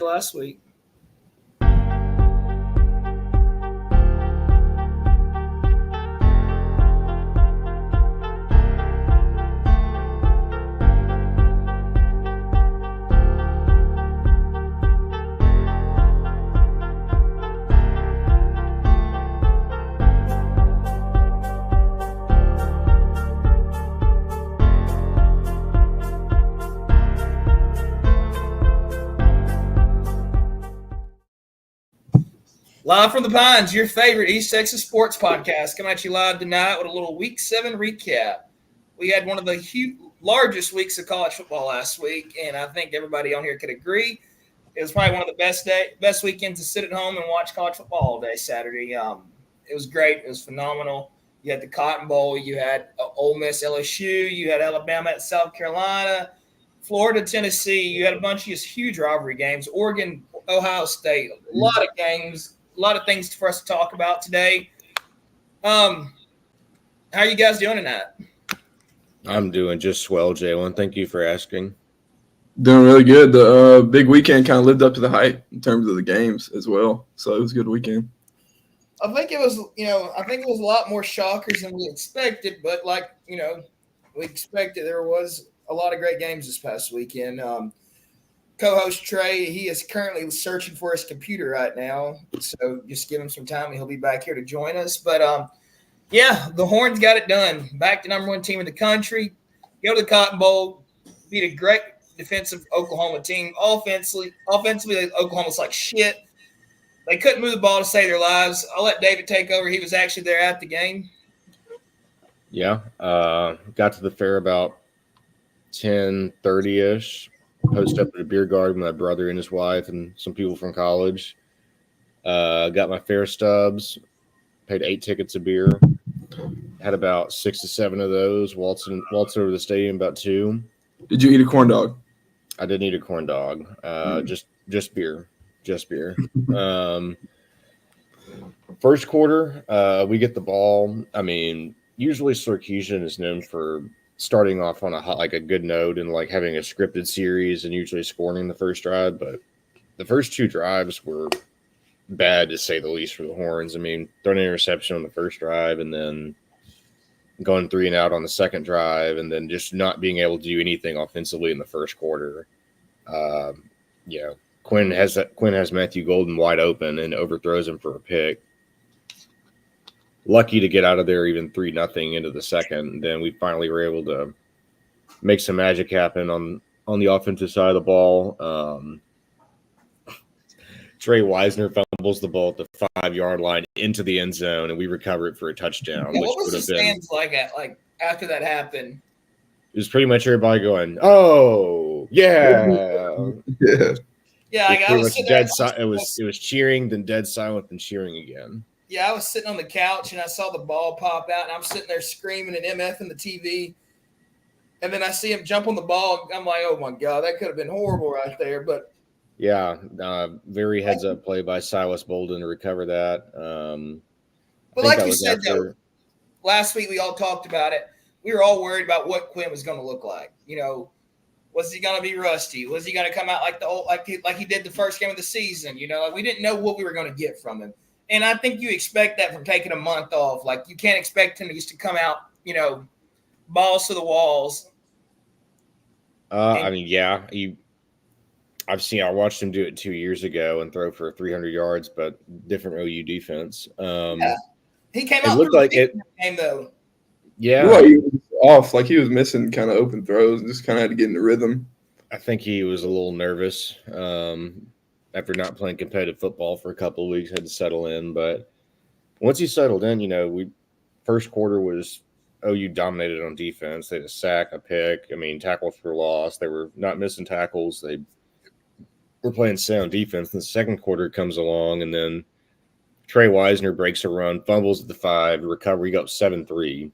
last week. Live from the Pines, your favorite East Texas sports podcast, coming at you live tonight with a little Week 7 recap. We had one of the largest weeks of college football last week, and I think everybody on here could agree. It was probably one of the best weekends to sit at home and watch college football all day Saturday. It was great. It was phenomenal. You had the Cotton Bowl. You had Ole Miss, LSU. You had Alabama at South Carolina, Florida, Tennessee. You had a bunch of these huge rivalry games. Oregon, Ohio State. A lot of games. A lot of things for us to talk about today. How are you guys doing tonight? I'm doing just swell, Jalen. Thank you for asking. Doing really good. The big weekend kind of lived up to the hype in terms of the games as well. So it was a good weekend. I think it was a lot more shockers than we expected, but we expected there was a lot of great games this past weekend. Co-host Trey, he is currently searching for his computer right now, so just give him some time and he'll be back here to join us. But, the Horns got it done. Back to number one team in the country. Go to the Cotton Bowl, beat a great defensive Oklahoma team. Offensively, Oklahoma's like shit. They couldn't move the ball to save their lives. I'll let David take over. He was actually there at the game. Yeah, got to the fair about 10:30-ish. Posted up at a beer garden with my brother and his wife and some people from college. Got my fare stubs, paid 8 tickets of beer. Had about 6 to 7 of those. Waltzed over the stadium about 2. Did you eat a corn dog? I didn't eat a corn dog. Just beer. Just beer. First quarter, we get the ball. I mean, usually Sarkisian is known for starting off on a good note and like having a scripted series and usually scoring the first drive, but the first 2 drives were bad to say the least for the Horns. I mean, throwing an interception on the first drive and then going 3 and out on the second drive and then just not being able to do anything offensively in the first quarter. Quinn has Matthew Golden wide open and overthrows him for a pick. Lucky to get out of there even 3-0 into the second. Then we finally were able to make some magic happen on the offensive side of the ball. Trey Wisner fumbles the ball at the 5-yard line into the end zone, and we recover it for a touchdown. What was the stands like after that happened? It was pretty much everybody going, "Oh yeah, yeah." Yeah, I was dead silent. It was cheering, then dead silent, then cheering again. Yeah, I was sitting on the couch and I saw the ball pop out, and I'm sitting there screaming and MFing the TV. And then I see him jump on the ball. I'm like, oh my God, that could have been horrible right there. But yeah, very heads up play by Silas Bolden to recover that. But like you said, though, last week we all talked about it. We were all worried about what Quinn was going to look like. Was he going to be rusty? Was he going to come out like he did the first game of the season? We didn't know what we were going to get from him. And I think you expect that from taking a month off. Like, you can't expect him just to come out, balls to the walls. I watched him do it 2 years ago and throw for 300 yards, but different OU defense. He came out looked like it game though. Yeah, well, he was off. Like, he was missing kind of open throws and just kind of had to get in the rhythm. I think he was a little nervous. After not playing competitive football for a couple of weeks, had to settle in. But once he settled in, first quarter was OU dominated on defense. They had a sack, a pick. I mean, tackles were lost. They were not missing tackles. They were playing sound defense. And the second quarter comes along, and then Trey Wisner breaks a run, fumbles at the 5, recovery, got 7-3.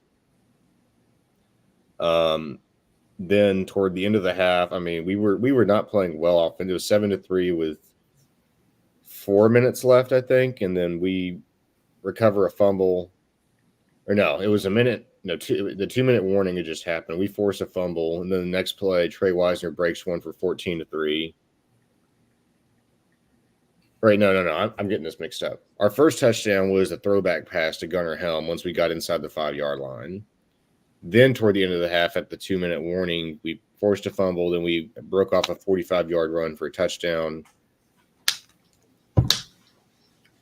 Then toward the end of the half, I mean, we were not playing well off, and it was 7-3 with 4 minutes left, I think, and then we recover a fumble. Or no, it was a minute. No, the 2-minute warning had just happened. We force a fumble, and then the next play, Trey Wisner breaks one for 14-3. Right, no. I'm getting this mixed up. Our first touchdown was a throwback pass to Gunnar Helm once we got inside the 5-yard line. Then toward the end of the half, at the 2-minute warning, we forced a fumble. Then we broke off a 45-yard run for a touchdown.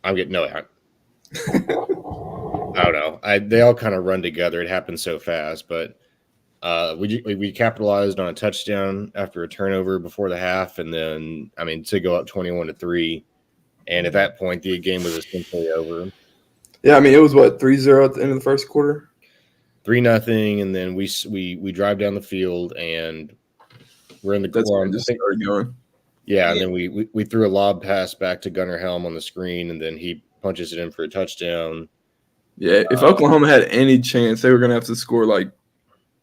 I'm getting no. I don't know. They all kind of run together. It happened so fast, but we capitalized on a touchdown after a turnover before the half, and then to go up 21-3, and at that point the game was essentially over. Yeah, it was what 3-0 at the end of the first quarter. 3-0, and then we drive down the field, and we're in the corner. Just started going. Yeah, and then we threw a lob pass back to Gunnar Helm on the screen, and then he punches it in for a touchdown. Yeah, if Oklahoma had any chance, they were going to have to score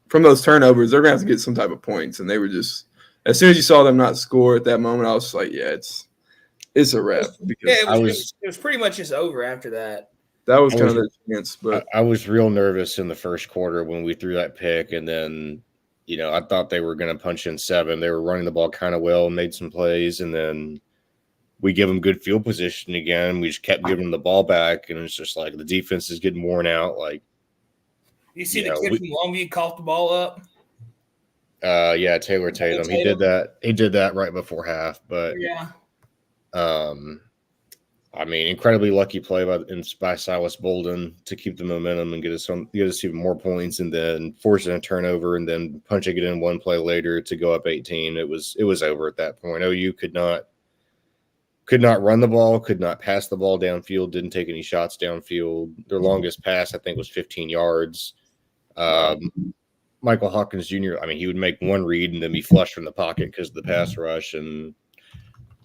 from those turnovers. They're going to have to get some type of points, and they were just as soon as you saw them not score at that moment, I was like, yeah, it's a wrap. Because it was pretty much just over after that. That was kind of their chance, but I was real nervous in the first quarter when we threw that pick, and then I thought they were going to punch in 7. They were running the ball kind of well, made some plays, and then we give them good field position again. We just kept giving them the ball back, and it's just like the defense is getting worn out. Like, you see the kid from Longview coughed the ball up. Yeah, Taylor Tatum. He did that. He did that right before half, but yeah. Incredibly lucky play by Silas Bolden to keep the momentum and get us even more points, and then forcing a turnover and then punching it in one play later to go up 18. It was over at that point. OU could not run the ball, could not pass the ball downfield, didn't take any shots downfield. Their longest pass, I think, was 15 yards. Michael Hawkins Jr., he would make one read and then be flushed from the pocket because of the pass rush, and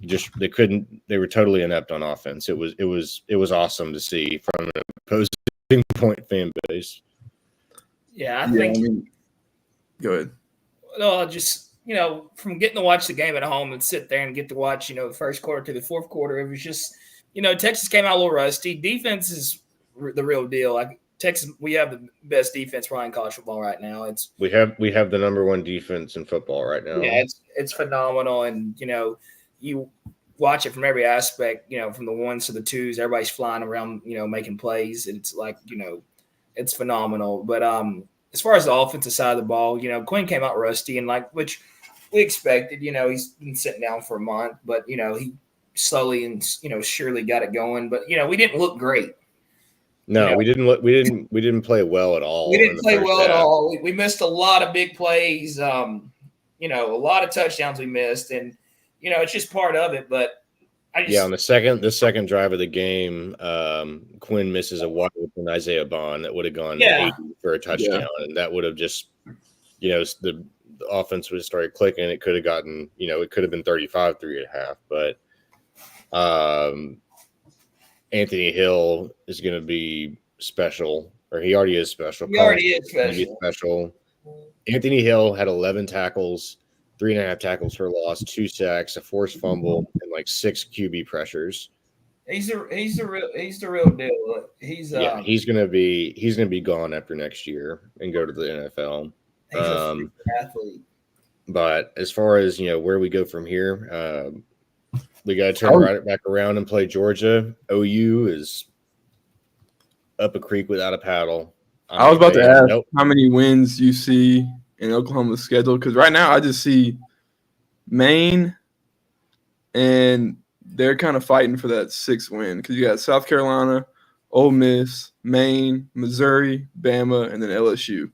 they were totally inept on offense. It was awesome to see from an opposing point fan base. Yeah, I think. Go ahead. No, just from getting to watch the game at home and sit there and get to watch the first quarter to the fourth quarter, it was just Texas came out a little rusty. Defense is the real deal. Texas, we have the best defense probably in college football right now. We have the number 1 defense in football right now. Yeah, it's phenomenal, and you watch it from every aspect, from the 1s to the 2s, everybody's flying around, making plays. It's like, it's phenomenal. But as far as the offensive side of the ball, Quinn came out rusty, and which we expected. He's been sitting down for a month, but he slowly and surely got it going. But we didn't look great. No, we didn't play well at all. We didn't play well at all. We missed a lot of big plays. A lot of touchdowns we missed, and it's just part of it. But on the second drive of the game, Quinn misses a wide open Isaiah Bond that would have gone 80 for a touchdown, and that would have just, the offense would have started clicking. It could have gotten, it could have been 35-3 at half, but Anthony Hill is going to be special, or he already is special. He already is special. Anthony Hill had 11 tackles. 3.5 tackles for loss, 2 sacks, a forced fumble, and 6 QB pressures. He's the real deal. He's gonna be gone after next year and go to the NFL. He's a freak athlete. But as far as where we go from here, we got to turn right back around and play Georgia. OU is up a creek without a paddle. I was about to ask how many wins you see in Oklahoma's schedule, because right now I just see Maine, and they're kind of fighting for that 6th win, because you got South Carolina, Ole Miss, Maine, Missouri, Bama, and then LSU.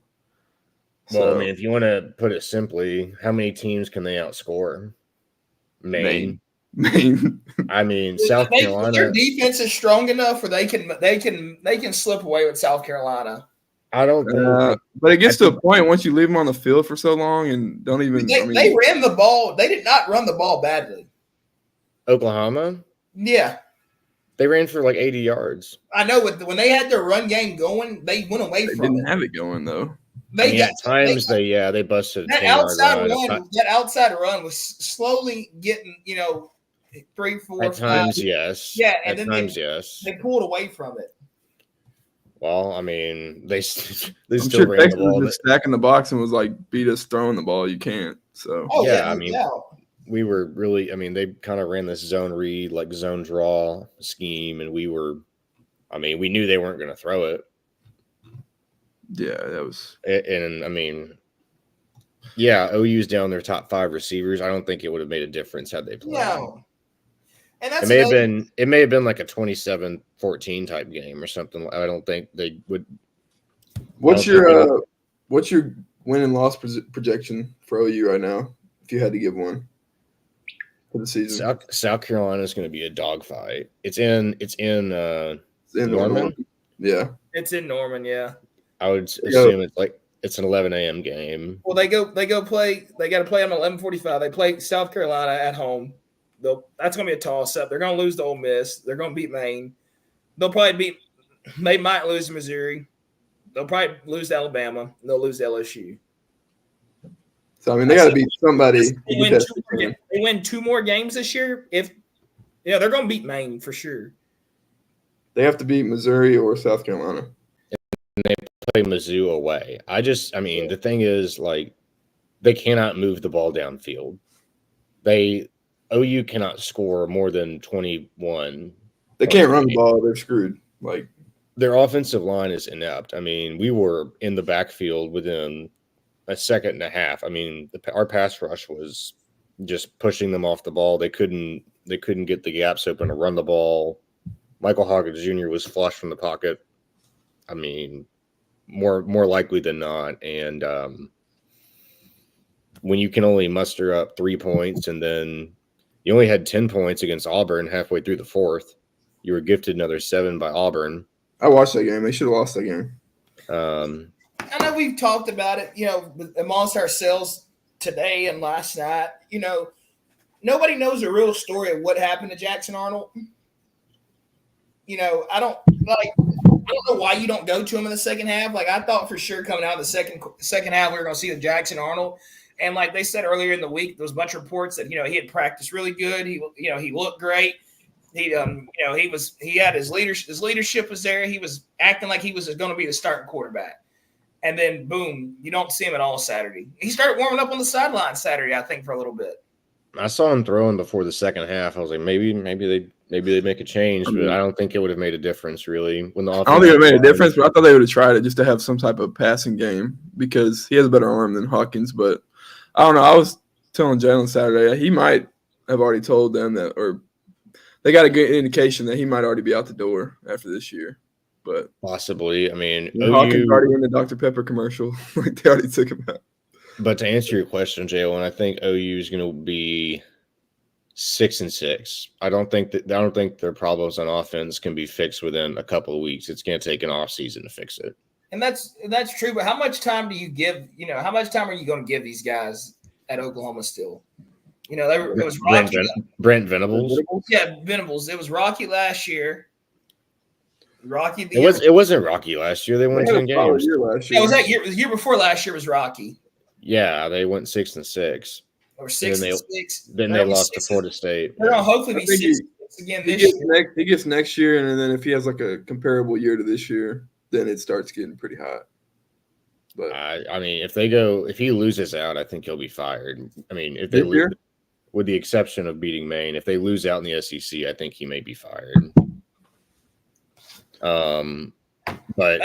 Well, if you want to put it simply, how many teams can they outscore? Maine. South Carolina. Their defense is strong enough where they can slip away with South Carolina. I don't think, but it gets to a point once you leave them on the field for so long and don't even. They ran the ball. They did not run the ball badly. Oklahoma? Yeah. They ran for 80 yards. I know, but when they had their run game going, they went away from it. They didn't have it going, though. At times they busted that outside run. That outside run was slowly getting, 3, 4, at 5. Times, yes. Yeah, and at then times, yes. They pulled away from it. Well, they still sure ran Texas the ball. Was stacking the box and was like, beat us throwing the ball. You can't. So yeah, we were really, I mean, they kind of ran this zone read, like zone draw scheme, and we knew they weren't going to throw it. Yeah, that was. And I mean, yeah, OU's down their top 5 receivers. I don't think it would have made a difference had they played. No. And that's it may have been like a 27-14 type game or something. I don't think they would. What's your win and loss projection for OU right now? If you had to give one for the season, South Carolina is going to be a dogfight. It's in Norman. Yeah, it's in Norman. Yeah, I would assume it's an 11 a.m. game. Well, they go play. They got to play them at 11:45. They play South Carolina at home. That's going to be a toss-up. They're going to lose to Ole Miss. They're going to beat Maine. They'll probably beat – they might lose to Missouri. They'll probably lose to Alabama. And they'll lose to LSU. So, I mean, they got to beat somebody. They win 2 more games this year. They're going to beat Maine for sure. They have to beat Missouri or South Carolina. And they play Mizzou away. The thing is, like, they cannot move the ball downfield. OU cannot score more than 21. They can't run the ball. They're screwed. Like, their offensive line is inept. I mean, we were in the backfield within a second and a half. I mean, our pass rush was just pushing them off the ball. They couldn't get the gaps open to run the ball. Michael Hawkins Jr. was flush from the pocket. I mean, more likely than not. And when you can only muster up 3 points and then you only had 10 points against Auburn halfway through the 4th, you were gifted another 7 by Auburn. I watched that game. They should have lost that game. I know we've talked about it, amongst ourselves today and last night. Nobody knows the real story of what happened to Jackson Arnold. I don't know why you don't go to him in the second half. Like, I thought for sure coming out of the second half we were going to see the Jackson Arnold. And like they said earlier in the week, there was a bunch of reports that he had practiced really good. He looked great. He had his leadership was there. He was acting like he was going to be the starting quarterback. And then boom, you don't see him at all Saturday. He started warming up on the sideline Saturday, I think, for a little bit. I saw him throwing before the second half. I was like, maybe they make a change, but I don't think it would have made a difference really. I don't think it made a difference, but I thought they would have tried it just to have some type of passing game because he has a better arm than Hawkins. But I don't know. I was telling Jalen Saturday he might have already told them that, or they got a good indication that he might already be out the door after this year. But possibly, I mean, Hawkins already in the Dr. Pepper commercial. Like they already took him out. But to answer your question, Jalen, I think OU is going to be 6-6. I don't think their problems on offense can be fixed within a couple of weeks. It's going to take an off season to fix it. And that's true. But how much time do you give? How much time are you going to give these guys at Oklahoma still? It was rocky. Brent Venables. Yeah, Venables. It was rocky last year. Rocky. It wasn't rocky last year. They won 10 games. It was that year. The year before last year was rocky. Yeah, they went 6-6. Or 6-6. Then they lost to Florida State. They're gonna hopefully be 6 again this year. He gets next year, and then if he has like a comparable year to this year, then it starts getting pretty hot. But I mean, if he loses out, I think he'll be fired. I mean, if they lose, with the exception of beating Maine, if they lose out in the SEC, I think he may be fired. But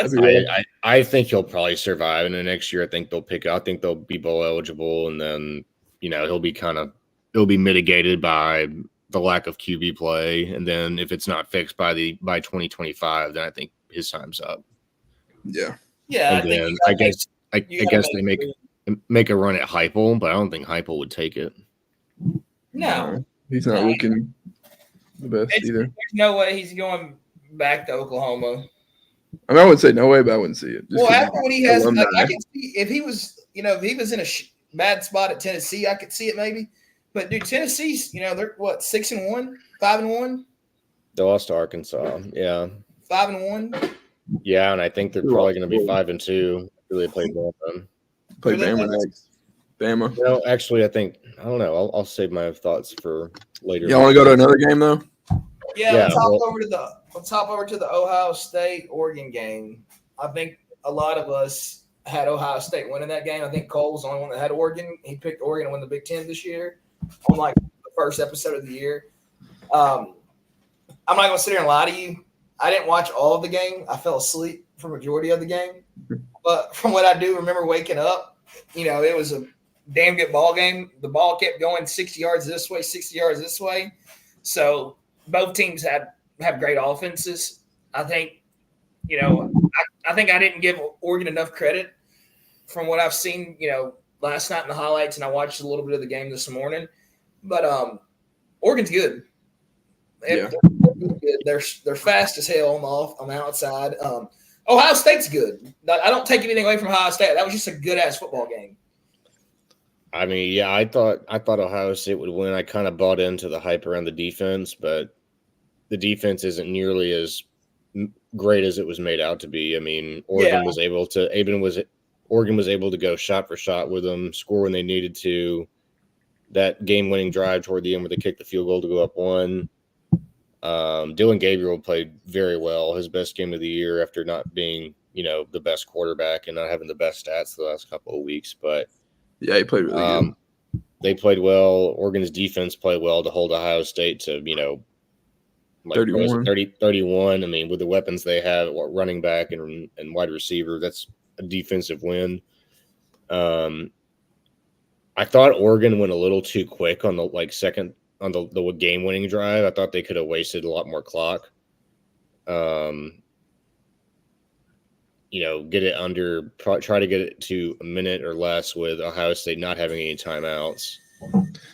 I think he'll probably survive. And the next year, I think they'll be bowl eligible, and then it'll be mitigated by the lack of QB play. And then if it's not fixed by 2025, then I think his time's up. Yeah. Yeah. I guess they make a run at Heupel, but I don't think Heupel would take it. No, he's not looking the best either. There's no way he's going back to Oklahoma. I mean, I wouldn't say no way, but I wouldn't see it. Well, after what he has, I can see if he was, if he was in a bad spot at Tennessee, I could see it maybe. But dude, Tennessee's, they're what 6-1, 5-1. They lost to Arkansas, yeah. 5-1. Yeah, and I think they're probably going to be 5-2. Really play Bama. Play Bama next. Bama. Actually, I don't know. I'll save my thoughts for later. Y'all want to go to another game though? Yeah, let's hop over to the Ohio State Oregon game. I think a lot of us had Ohio State winning that game. I think Cole's the only one that had Oregon. He picked Oregon to win the Big Ten this year. on like the first episode of the year. I'm not gonna sit here and lie to you. I didn't watch all of the game. I fell asleep for majority of the game. But from what I do remember waking up, it was a damn good ball game. The ball kept going 60 yards this way, 60 yards this way. So both teams have great offenses. I think, I think I didn't give Oregon enough credit from what I've seen, last night in the highlights, and I watched a little bit of the game this morning. But Oregon's good. Yeah. They're fast as hell on the outside. Ohio State's good. I don't take anything away from Ohio State. That was just a good ass football game. I mean, yeah, I thought Ohio State would win. I kind of bought into the hype around the defense, but the defense isn't nearly as great as it was made out to be. I mean, Oregon was able to go shot for shot with them, score when they needed to. That game-winning drive toward the end where they kicked the field goal to go up 1. Dylan Gabriel played very well, his best game of the year after not being, the best quarterback and not having the best stats the last couple of weeks. But yeah, he played really good. They played well. Oregon's defense played well to hold Ohio State to, 31. I mean, with the weapons they have, running back and wide receiver, that's a defensive win. I thought Oregon went a little too quick on the second on the game-winning drive. I thought they could have wasted a lot more clock. Get it under, try to get it to a minute or less with Ohio State not having any timeouts.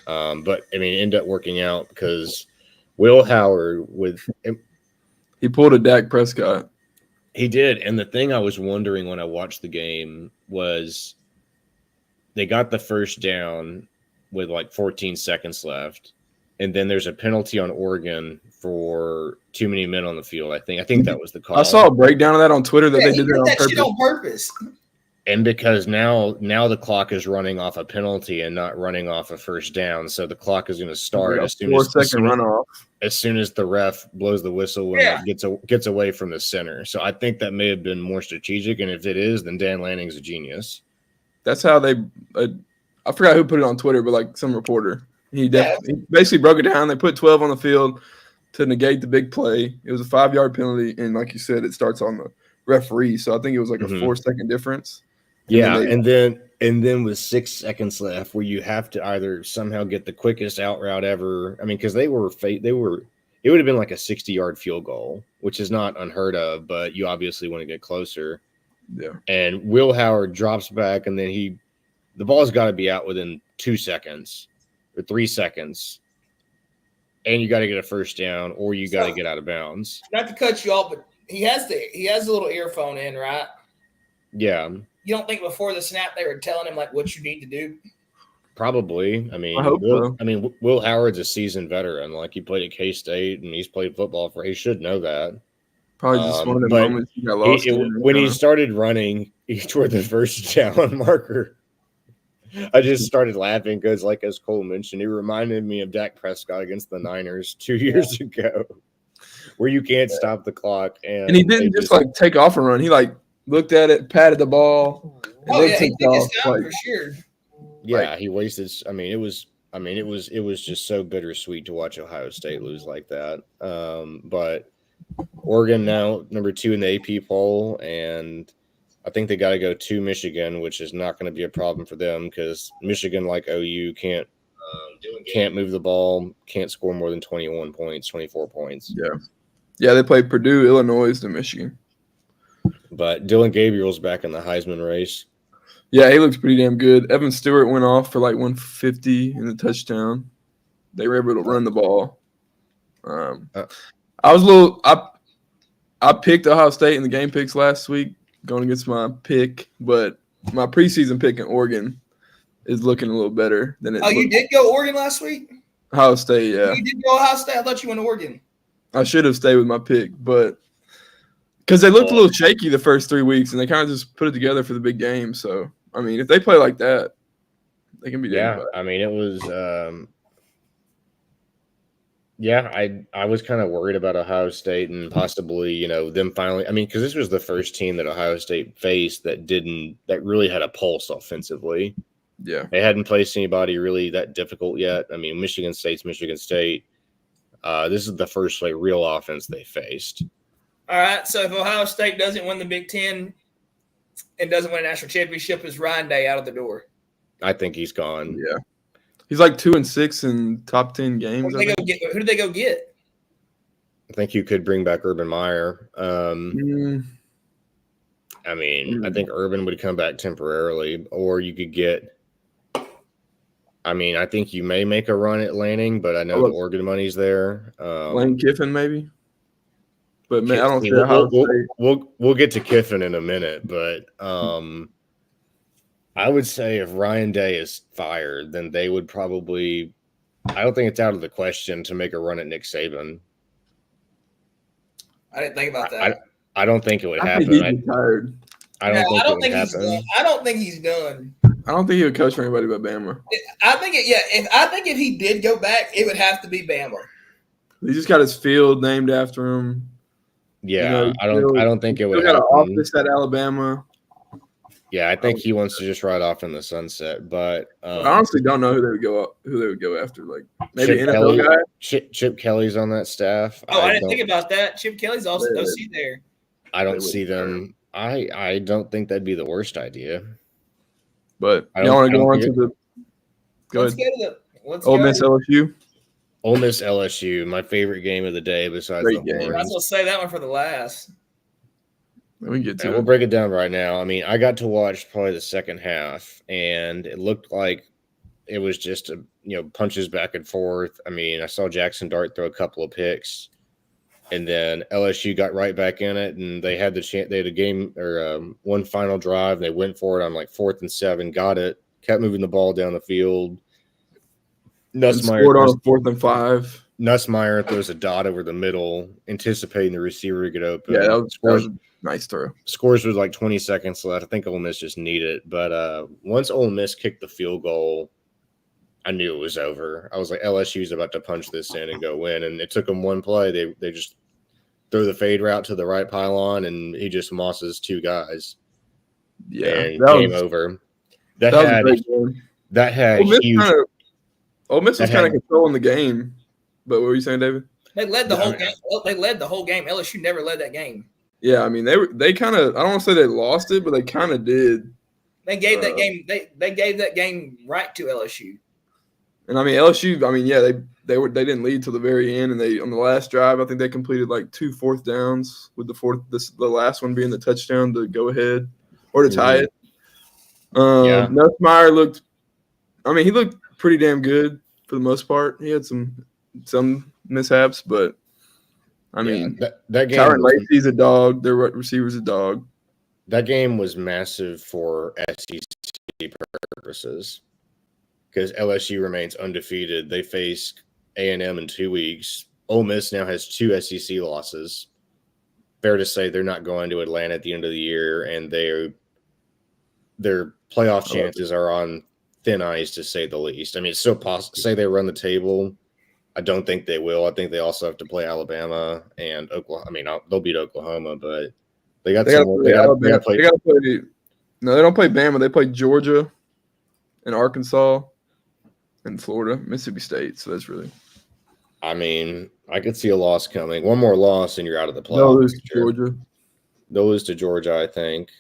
But I mean, it ended up working out because Will Howard he pulled a Dak Prescott. He did. And the thing I was wondering when I watched the game was they got the first down with 14 seconds left. And then there's a penalty on Oregon for too many men on the field. I think that was the call. I saw a breakdown of that on Twitter that they did that on purpose. And because now the clock is running off a penalty and not running off a first down, so the clock is going to start as soon as the ref blows the whistle when it gets away from the center. So I think that may have been more strategic, and if it is, then Dan Lanning's a genius. That's how they. I forgot who put it on Twitter, but some reporter. He basically broke it down. They put 12 on the field to negate the big play. It was a 5-yard penalty, and like you said, it starts on the referee. So I think it was a 4-second difference. Yeah, and then with 6 seconds left, where you have to either somehow get the quickest out route ever. I mean, because it would have been like a 60-yard field goal, which is not unheard of, but you obviously want to get closer. Yeah. And Will Howard drops back, and then the ball's got to be out within 2 seconds or 3 seconds, and you got to get a first down, or you got to get out of bounds. Not to cut you off, but he has the little earphone in, right? Yeah. You don't think before the snap they were telling him what you need to do? Probably. I mean, Will Howard's a seasoned veteran. He played at K-State, and he's played football he should know that. Probably just one of the moments he got lost. When he started running toward the first down marker, I just started laughing because, as Cole mentioned, he reminded me of Dak Prescott against the Niners 2 years ago, where you can't stop the clock. And he didn't just take off and run. He looked at it, patted the ball. Oh yeah, he took his time for sure. Yeah, he wasted. I mean, it was just so bittersweet to watch Ohio State lose like that. But Oregon now number 2 in the AP poll, and I think they got to go to Michigan, which is not going to be a problem for them because Michigan, like OU, can't move the ball, can't score more than 21 points, 24 points. Yeah, they played Purdue, Illinois, to Michigan. But Dylan Gabriel's back in the Heisman race. Yeah, he looks pretty damn good. Evan Stewart went off for 150 in the touchdown. They were able to run the ball. I picked Ohio State in the game picks last week, going against my pick, but my preseason pick in Oregon is looking a little better than it. Oh, you did go Oregon last week? Ohio State, yeah. You did go Ohio State? I thought you went to Oregon. I should have stayed with my pick, but because they looked a little shaky the first 3 weeks, and they kind of just put it together for the big game. So, I mean, if they play like that, they can be damn bad. I mean, it was I was kind of worried about Ohio State and possibly, them finally. I mean, because this was the first team that Ohio State faced that really had a pulse offensively. Yeah. They hadn't faced anybody really that difficult yet. I mean, Michigan State's Michigan State. This is the first real offense they faced. All right, so if Ohio State doesn't win the Big Ten and doesn't win a national championship, is Ryan Day out of the door? I think he's gone. Yeah. He's like 2-6 in top 10 games. Who do they go get? I think you could bring back Urban Meyer. I mean, I think Urban would come back temporarily, or you could get. I mean, I think you may make a run at Lanning, but I know the Oregon money's there. Lane Kiffin, maybe. But man, I don't see we'll get to Kiffin in a minute, but I would say if Ryan Day is fired, then they would probably. I don't think it's out of the question to make a run at Nick Saban. I didn't think about that. I don't think it would happen. He's retired. I don't think he's done. I don't think he's done. I don't think he would coach for anybody but Bama. I think if he did go back, it would have to be Bama. He just got his field named after him. Yeah, I don't think it would happen. Got an office at Alabama. Yeah, I think he wants to just ride off in the sunset. But I honestly don't know who they would go after. Like maybe NFL guy. Chip Kelly's on that staff. Oh, I didn't think about that. Chip Kelly's also OC there. I don't see them. I don't think that'd be the worst idea. But you want to go on to the. Let's Ole Miss LSU. Ole Miss LSU, my favorite game of the day besides the Horns. I was gonna say that one for the last. We can get to it. We'll break it down right now. I mean, I got to watch probably the second half, and it looked like it was just punches back and forth. I mean, I saw Jackson Dart throw a couple of picks, and then LSU got right back in it, and they had the chance. They had a game or one final drive. They went for it on like 4th and 7, got it, kept moving the ball down the field. Nussmeier scored on 4th and 5. Nussmeier throws a dot over the middle, anticipating the receiver to get open. Yeah, that was a nice throw. Scores with like 20 seconds left. I think Ole Miss just need it. But once Ole Miss kicked the field goal, I knew it was over. I was like, LSU's about to punch this in and go win. And it took them one play. They just throw the fade route to the right pylon, and he just mosses 2 guys. Yeah, and game over. That had huge. Ole Miss was kind of controlling the game. But what were you saying, David? They led the whole game. They led the whole game. LSU never led that game. Yeah, I mean they kind of. I don't want to say they lost it, but they kind of did. They gave that game. They gave that game right to LSU. And I mean LSU. I mean, yeah, they didn't lead till the very end, and they on the last drive, I think they completed like 2 4th downs with the last one being the touchdown to go ahead or to tie it. Nussmeier looked. I mean, he looked pretty damn good for the most part. He had some mishaps, but I mean, that game. Tyron Lacey's a dog. Their receiver's a dog. That game was massive for SEC purposes because LSU remains undefeated. They face A&M in 2 weeks. Ole Miss now has 2 SEC losses. Fair to say they're not going to Atlanta at the end of the year, and their playoff chances are on thin ice, to say the least. I mean, it's still possible. Say they run the table. I don't think they will. I think they also have to play Alabama and Oklahoma. I mean, they'll beat Oklahoma, but they got to play. No, they don't play Bama. They play Georgia and Arkansas and Florida, Mississippi State. So that's really. I mean, I could see a loss coming. One more loss and you're out of the playoffs. They'll lose to Georgia. They'll lose to Georgia, I think.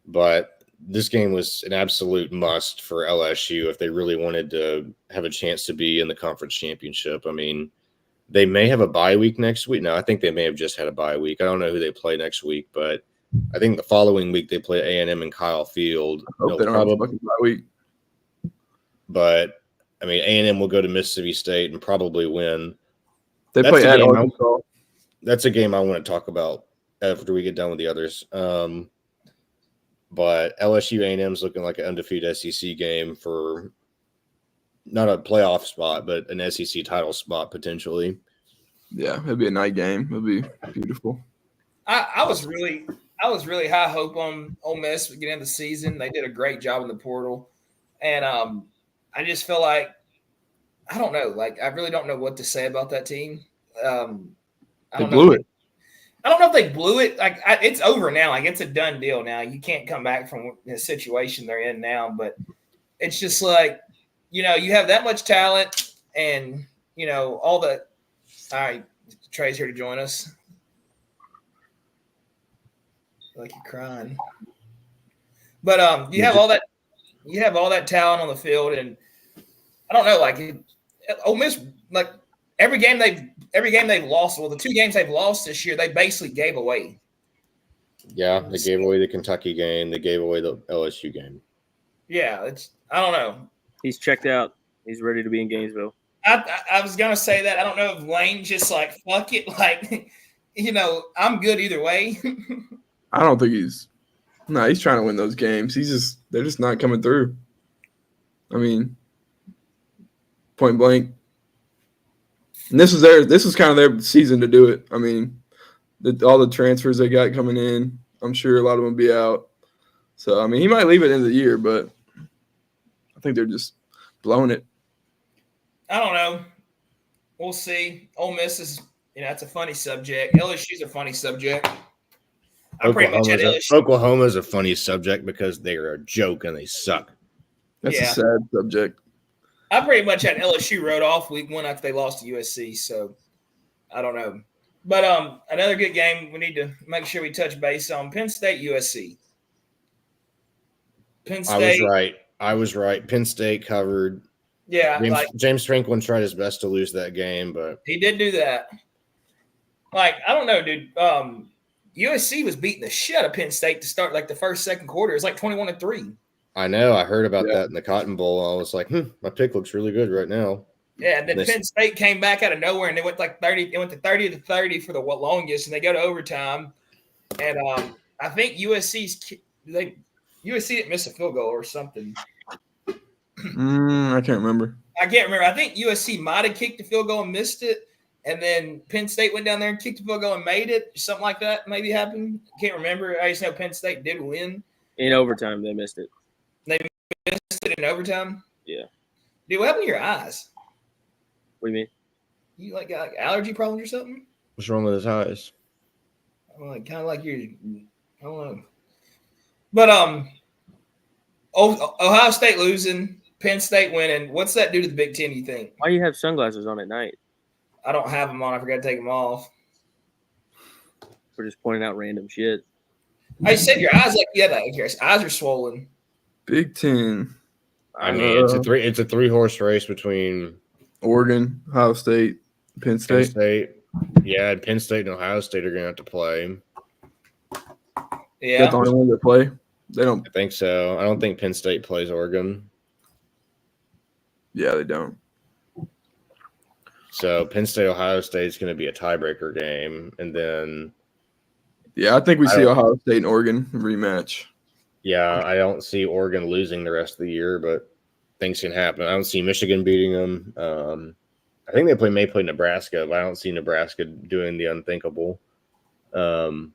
But this game was an absolute must for LSU if they really wanted to have a chance to be in the conference championship. I mean, they may have a bye week next week. No, I think they may have just had a bye week. I don't know who they play next week, but I think the following week they play A&M and Kyle Field. I hope they don't have a bye week. But, I mean, A&M will go to Mississippi State and probably win. They play at Arkansas. That's a game I want to talk about after we get done with the others. But LSU A&M is looking like an undefeated SEC game for not a playoff spot, but an SEC title spot potentially. Yeah, it'd be a night game. It'd be beautiful. I was really high hope on Ole Miss beginning of the season. They did a great job in the portal, and I just feel like I don't know. Like I really don't know what to say about that team. They blew it. I don't know if they blew it. Like it's over now. Like it's a done deal now. You can't come back from the situation they're in now. But it's just like, you have that much talent, and all the. All right, Trey's here to join us. Like you're crying. But you have all that talent on the field, and I don't know, like Ole Miss, like every game they've lost. Well, the 2 games they've lost this year, they basically gave away. Yeah, they gave away the Kentucky game. They gave away the LSU game. Yeah, I don't know. He's checked out. He's ready to be in Gainesville. I was gonna say that. I don't know if Lane just like fuck it, like I'm good either way. I don't think he's trying to win those games. They're just not coming through. I mean, point blank. And this was kind of their season to do it. I mean, all the transfers they got coming in, I'm sure a lot of them will be out. So, I mean, he might leave at the end of the year, but I think they're just blowing it. I don't know. We'll see. Ole Miss is, it's a funny subject. LSU's a funny subject. Oklahoma's a funny subject because they are a joke and they suck. That's a sad subject. I pretty much had LSU wrote off week 1 after they lost to USC, so I don't know. But another good game we need to make sure we touch base on, Penn State, USC. Penn State. I was right. Penn State covered. Yeah. James Franklin tried his best to lose that game, but he did do that. Like, I don't know, dude. USC was beating the shit out of Penn State to start like the first, second quarter. It was like 21-3. I know. I heard about that in the Cotton Bowl. I was like, my pick looks really good right now. Yeah, and then Penn State came back out of nowhere, and they went like 30. It went to 30-30 for the longest, and they go to overtime. And I think USC didn't miss a field goal or something. I can't remember. I think USC might have kicked the field goal and missed it, and then Penn State went down there and kicked the field goal and made it. Something like that maybe happened. Can't remember. I just know Penn State did win. In overtime, they missed it. They missed it in overtime? Yeah. Dude, what happened to your eyes? What do you mean? You got like allergy problems or something? What's wrong with his eyes? Like kind of like I don't know. But Ohio State losing, Penn State winning. What's that do to the Big Ten, you think? Why do you have sunglasses on at night? I don't have them on. I forgot to take them off. We're just pointing out random shit. I said your eyes your eyes are swollen. Big Ten. I mean, it's a 3-horse race between Oregon, Ohio State, Penn State. Yeah, Penn State and Ohio State are going to have to play. Yeah. That's the only one they play? They don't. I think so. I don't think Penn State plays Oregon. Yeah, they don't. So Penn State, Ohio State is going to be a tiebreaker game. And then. Yeah, I think we see Ohio State and Oregon rematch. Yeah, I don't see Oregon losing the rest of the year, but things can happen. I don't see Michigan beating them. I think they may play Nebraska, but I don't see Nebraska doing the unthinkable. There's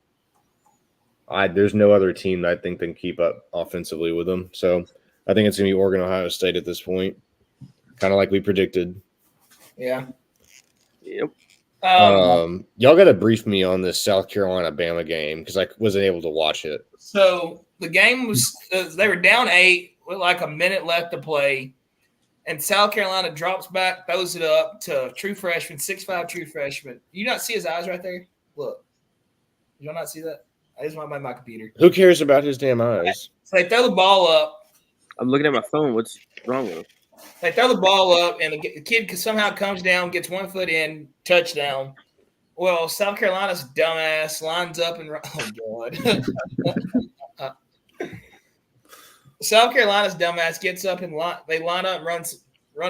no other team that I think can keep up offensively with them. So I think it's going to be Oregon, Ohio State at this point, kind of like we predicted. Yeah. Yep. Y'all got to brief me on this South Carolina Bama game because I wasn't able to watch it. So the game was they were down 8 with like a minute left to play, and South Carolina drops back, throws it up to true freshman, 6'5" true freshman. You not see his eyes right there? Look, you don't not see that? I just went by my computer. Who cares about his damn eyes? So they throw the ball up. I'm looking at my phone. What's wrong with him? They throw the ball up, and the kid somehow comes down, gets 1 foot in, touchdown. Well, South Carolina's dumbass lines up and oh god. South Carolina's dumbass gets up and they line up, run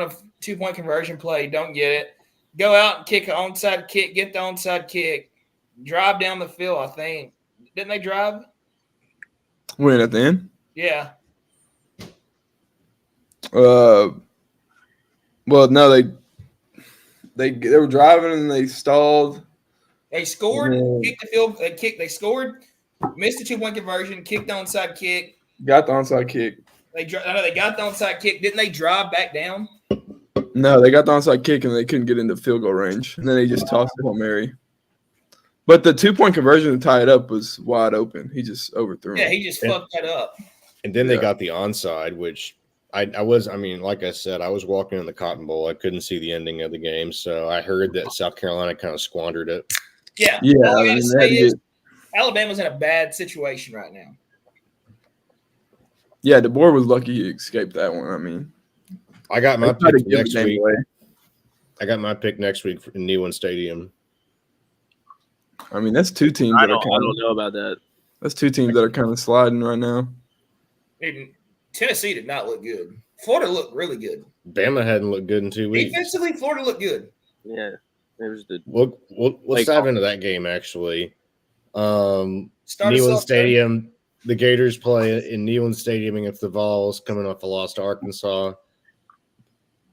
a 2-point conversion play, don't get it. Go out and kick an onside kick, get the onside kick, drive down the field. I think didn't they drive? Win at the end? Yeah. Well, no, they were driving and they stalled. They scored, kicked the field. They scored, missed the 2-point conversion, kicked the onside kick. Got the onside kick. They got the onside kick. Didn't they drive back down? No, they got the onside kick and they couldn't get into field goal range. And then they just tossed it Hail Mary. But the 2-point conversion to tie it up was wide open. He just overthrew him. Yeah, he just fucked that up. And then they got the onside, which like I said, I was walking in the Cotton Bowl. I couldn't see the ending of the game, so I heard that South Carolina kind of squandered it. Yeah. Yeah. All I got to say is Alabama's in a bad situation right now. Yeah, DeBoer was lucky he escaped that one. I mean, I got my tried to pick give next the game week. away. I got my pick next week in Neyland Stadium. I mean, that's two teams I that are don't know about that. That's two teams that are kind of sliding right now. Tennessee did not look good. Florida looked really good. Bama hadn't looked good in 2 weeks. Defensively, Florida looked good. Yeah, there's the. Let's dive into that game actually. Start us Neyland off, Stadium. The Gators play in Neyland Stadium against the Vols, coming off a loss to Arkansas.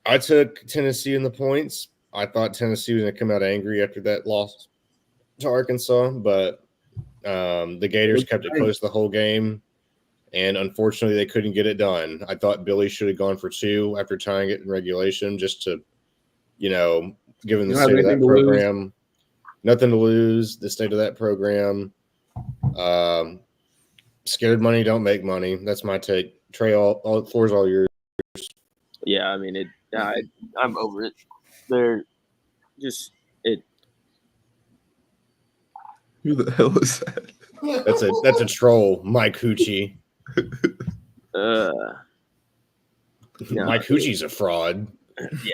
I took Tennessee in the points. I thought Tennessee was going to come out angry after that loss to Arkansas, but the Gators kept it close the whole game, and unfortunately, they couldn't get it done. I thought Billy should have gone for 2 after tying it in regulation, just to, given the state of that program, nothing to lose. The state of that program, scared money don't make money. That's my take. Trey, all floor's all yours. Yeah, I mean I'm over it. They're just it. Who the hell is that? That's a troll, Mike Hoochie. Mike Hoochie's a fraud. Yeah.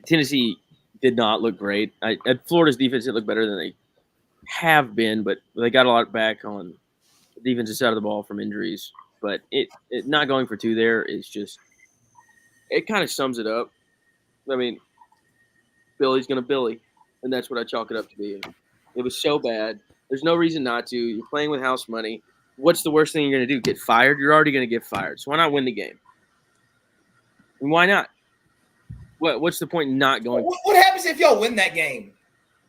Tennessee did not look great. Florida's defense did look better than they have been, but they got a lot back on the defensive side of the ball from injuries. But it not going for 2 there is just it kind of sums it up. I mean, Billy's gonna Billy, and that's what I chalk it up to be. It was so bad. There's no reason not to. You're playing with house money. What's the worst thing you're gonna do? Get fired? You're already gonna get fired. So why not win the game? And why not? What's the point in not going? What happens if y'all win that game?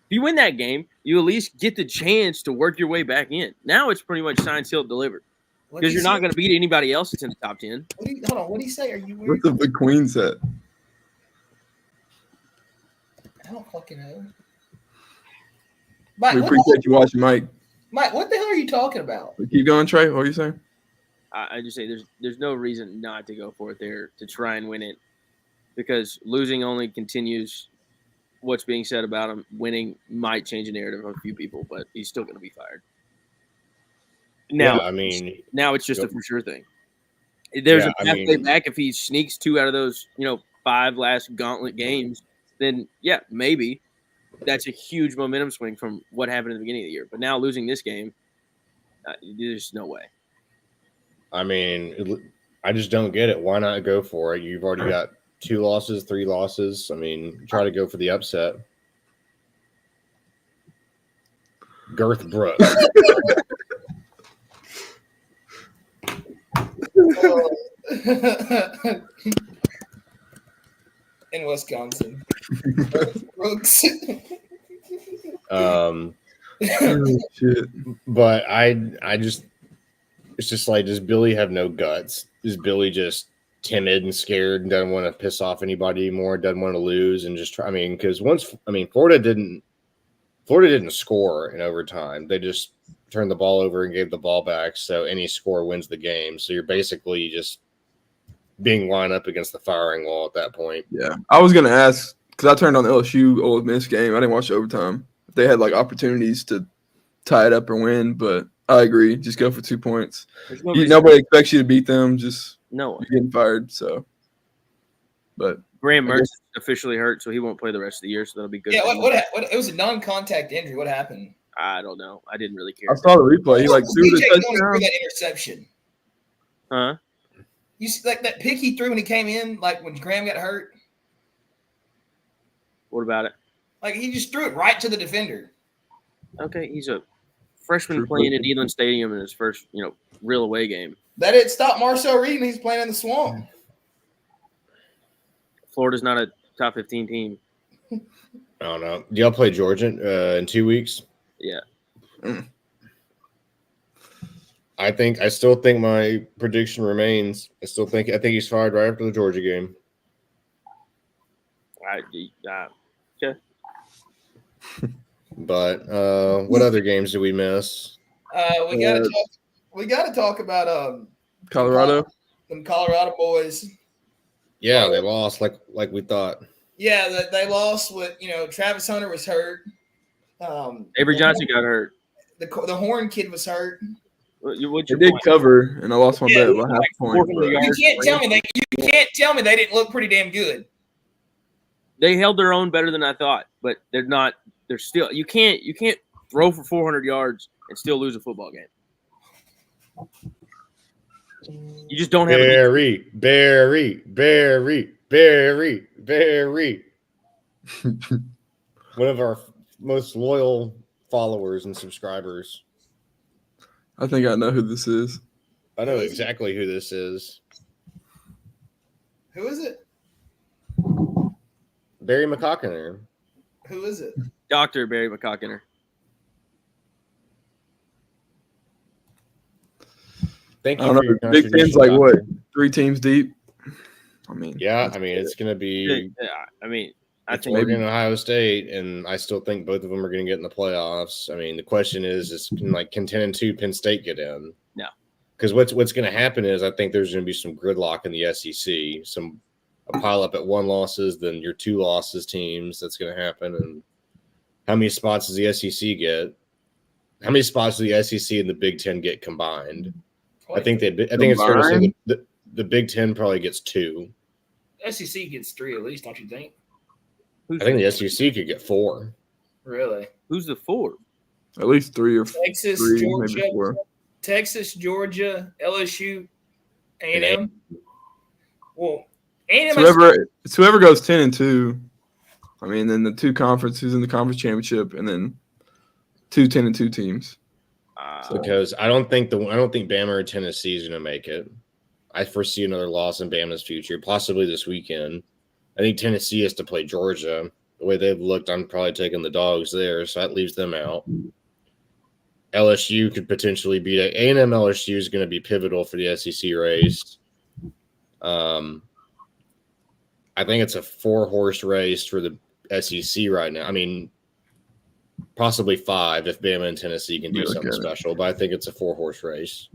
If you win that game, you at least get the chance to work your way back in. Now it's pretty much signed, sealed, delivered. Because you're not going to beat anybody else that's in the top 10. Hold on. What do you say? Are you weird? What's the big queen set? I don't fucking know. We appreciate you watching, Mike. Mike, what the hell are you talking about? Keep going, Trey. What are you saying? I just say there's no reason not to go for it there to try and win it, because losing only continues what's being said about him. Winning might change the narrative of a few people, but he's still going to be fired. Now, now it's just a for sure thing. There's a pathway back if he sneaks 2 out of those, 5 last gauntlet games. Then maybe that's a huge momentum swing from what happened at the beginning of the year. But now losing this game, there's no way. I mean, I just don't get it. Why not go for it? You've already got 2 losses, 3 losses. I mean, try to go for the upset. Girth Brooks. In Wisconsin. Brooks. But I just, it's just like, does Billy have no guts? Is Billy just timid and scared and doesn't want to piss off anybody anymore, doesn't want to lose and just try? Because Florida didn't score in overtime. They just turned the ball over and gave the ball back, so any score wins the game. So you're basically just being lined up against the firing wall at that point. Yeah, I was gonna ask because I turned on the LSU Ole Miss game. I didn't watch the overtime. They had opportunities to tie it up or win, but I agree. Just go for 2 points. Nobody expects you to beat them. Just no getting fired. So, but Graham Mertz is officially hurt, so he won't play the rest of the year. So that'll be good. Yeah, what it was a non-contact injury. What happened? I don't know. I didn't really care. I saw the replay. He threw the touchdown. That interception. Huh? You see, that pick he threw when he came in, when Graham got hurt. What about it? He just threw it right to the defender. Okay, he's a freshman playing at Neyland Stadium in his first, real away game. That didn't stop Marcel Reed, and he's playing in the Swamp. Florida's not a top 15 team. I don't know. Do y'all play Georgia in 2 weeks? Yeah. I still think my prediction remains. I think he's fired right after the Georgia game. Okay. But what other games did we miss? We got to talk about Colorado. Them Colorado boys. Yeah, they lost like we thought. Yeah, they lost with Travis Hunter was hurt. Avery Johnson got hurt. The Horn kid was hurt. What's They your did point? cover, and I lost my bet by half a point. 400 but- yards. You can't tell me they didn't look pretty damn good. They held their own better than I thought, but they're not. They're still. You can't throw for 400 yards and still lose a football game. You just don't have. Barry. One of our most loyal followers and subscribers. I think I know who this is. I know exactly who this is. Who is it? Barry McCockiner. Who is it? Dr. Barry McCockiner. Thank I you don't for your know. Big contribution, Ten's like what? Doctor. 3 teams deep. Yeah, I mean it's going to be I think Oregon, Ohio State, and I still think both of them are going to get in the playoffs. I mean, the question is can 10-2 Penn State get in? No. Because what's going to happen is I think there's going to be some gridlock in the SEC, a pile up at 1 losses, then your 2 losses teams. That's going to happen. And how many spots does the SEC get? How many spots do the SEC and the Big Ten get combined? I think it's fair to say the Big Ten probably gets 2. SEC gets 3 at least, don't you think? I think the SEC could get 4. Really? Who's the 4? At least 3 or Texas, 3, Georgia, maybe 4. Texas, Georgia, LSU, And A&M. Well, A&M It's whoever goes 10-2. I mean, then the 2 conferences in the conference championship, and then 2 10-2 teams. Because I don't think Bama or Tennessee is going to make it. I foresee another loss in Bama's future, possibly this weekend. I think Tennessee has to play Georgia. The way they've looked, I'm probably taking the Dogs there, so that leaves them out. LSU could potentially beat it. A&M LSU is going to be pivotal for the SEC race. I think it's a 4-horse race for the SEC right now. I mean, possibly 5 if Bama and Tennessee can do something special, but I think it's a 4-horse race.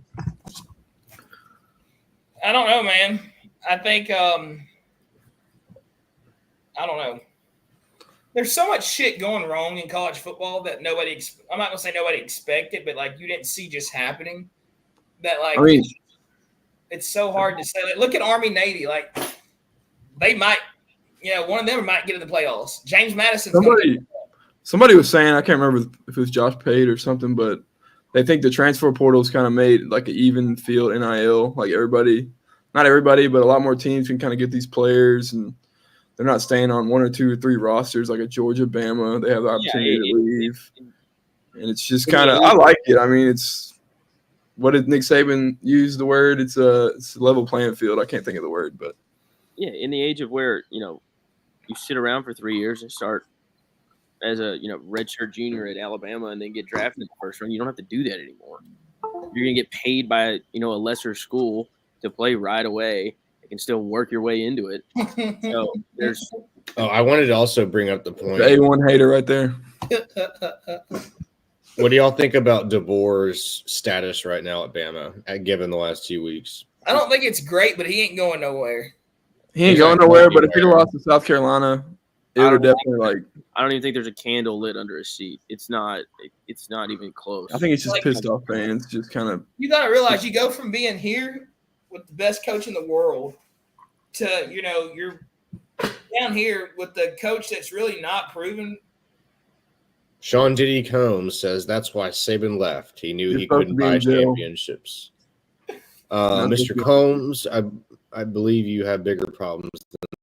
I don't know, man. I think I don't know. There's so much shit going wrong in college football that I'm not gonna say nobody expected, but you didn't see just happening. That it's so hard to say. Look at Army Navy. They might, one of them might get in the playoffs. James Madison. Somebody was saying, I can't remember if it was Josh Pate or something, but they think the transfer portal's kind of made an even field NIL. Not everybody, but a lot more teams can kind of get these players, and they're not staying on 1 or 2 or 3 rosters like a Georgia, Bama. They have the opportunity to leave. And it's just kind of – I like it. I mean, it's – what did Nick Saban use the word? It's a level playing field. I can't think of the word, but – yeah, in the age of where, you sit around for 3 years and start as a, redshirt junior at Alabama and then get drafted in the first round, you don't have to do that anymore. You're going to get paid by, a lesser school to play right away. You can still work your way into it. So there's. Oh, I wanted to also bring up the point. The A1 hater right there. What do y'all think about DeBoer's status right now at Bama, given the last 2 weeks? I don't think it's great, but he ain't going nowhere. He ain't going nowhere, but if he'd have lost to South Carolina, it would have definitely I don't even think there's a candle lit under his seat. It's not even close. I think it's just pissed off fans. Just kind of. You got to realize you go from being here with the best coach in the world to, you're down here with the coach that's really not proven. Sean Diddy Combs says that's why Saban left. He knew he couldn't buy championships. Mr. Combs, I believe you have bigger problems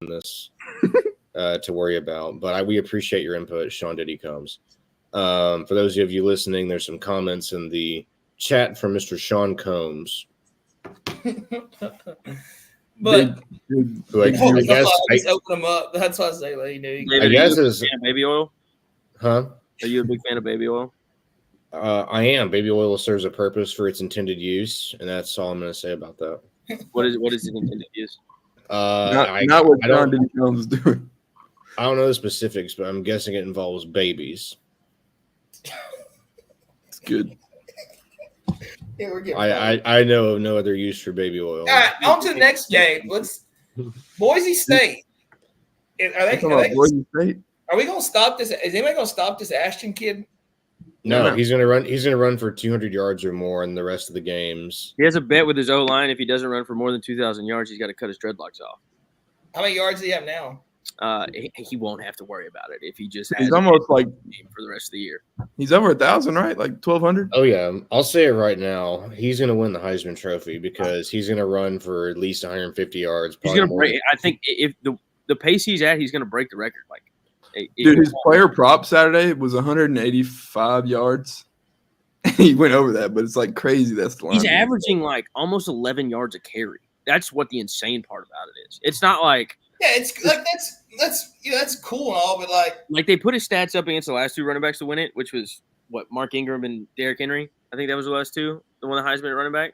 than this to worry about, but we appreciate your input, Sean Diddy Combs. For those of you listening, there's some comments in the chat from Mr. Sean Combs. But I guess open them up. That's why I say I guess is baby oil. Huh? Are you a big fan of baby oil? I am. Baby oil serves a purpose for its intended use, and that's all I'm going to say about that. What is its intended use? Not what John Diddy Combs is doing. I don't know the specifics, but I'm guessing it involves babies. It's good. Yeah, we're getting I know of no other use for baby oil. All right, on to the next game. Let's Boise State. Boise State? Are we gonna stop this? Is anybody gonna stop this Ashton kid? No, he's gonna run. He's gonna run for 200 yards or more in the rest of the games. He has a bet with his O line. If he doesn't run for more than 2,000 yards, he's got to cut his dreadlocks off. How many yards do you have now? He won't have to worry about it if he just has he's almost like for the rest of the year. He's over 1,000, right? Like 1,200. Oh yeah, I'll say it right now. He's gonna win the Heisman Trophy because he's gonna run for at least 150 yards. He's gonna break. I think if the pace he's at, he's gonna break the record. Like, dude, his player prop Saturday was 185 yards. He went over that, but it's like crazy. That's the line. He's averaging like almost 11 yards a carry. That's what the insane part about it is. It's not like it's like that's cool and all, but like they put his stats up against the last two running backs to win it, which was what Mark Ingram and Derrick Henry. I think that was the last two. The one the Heisman at running back,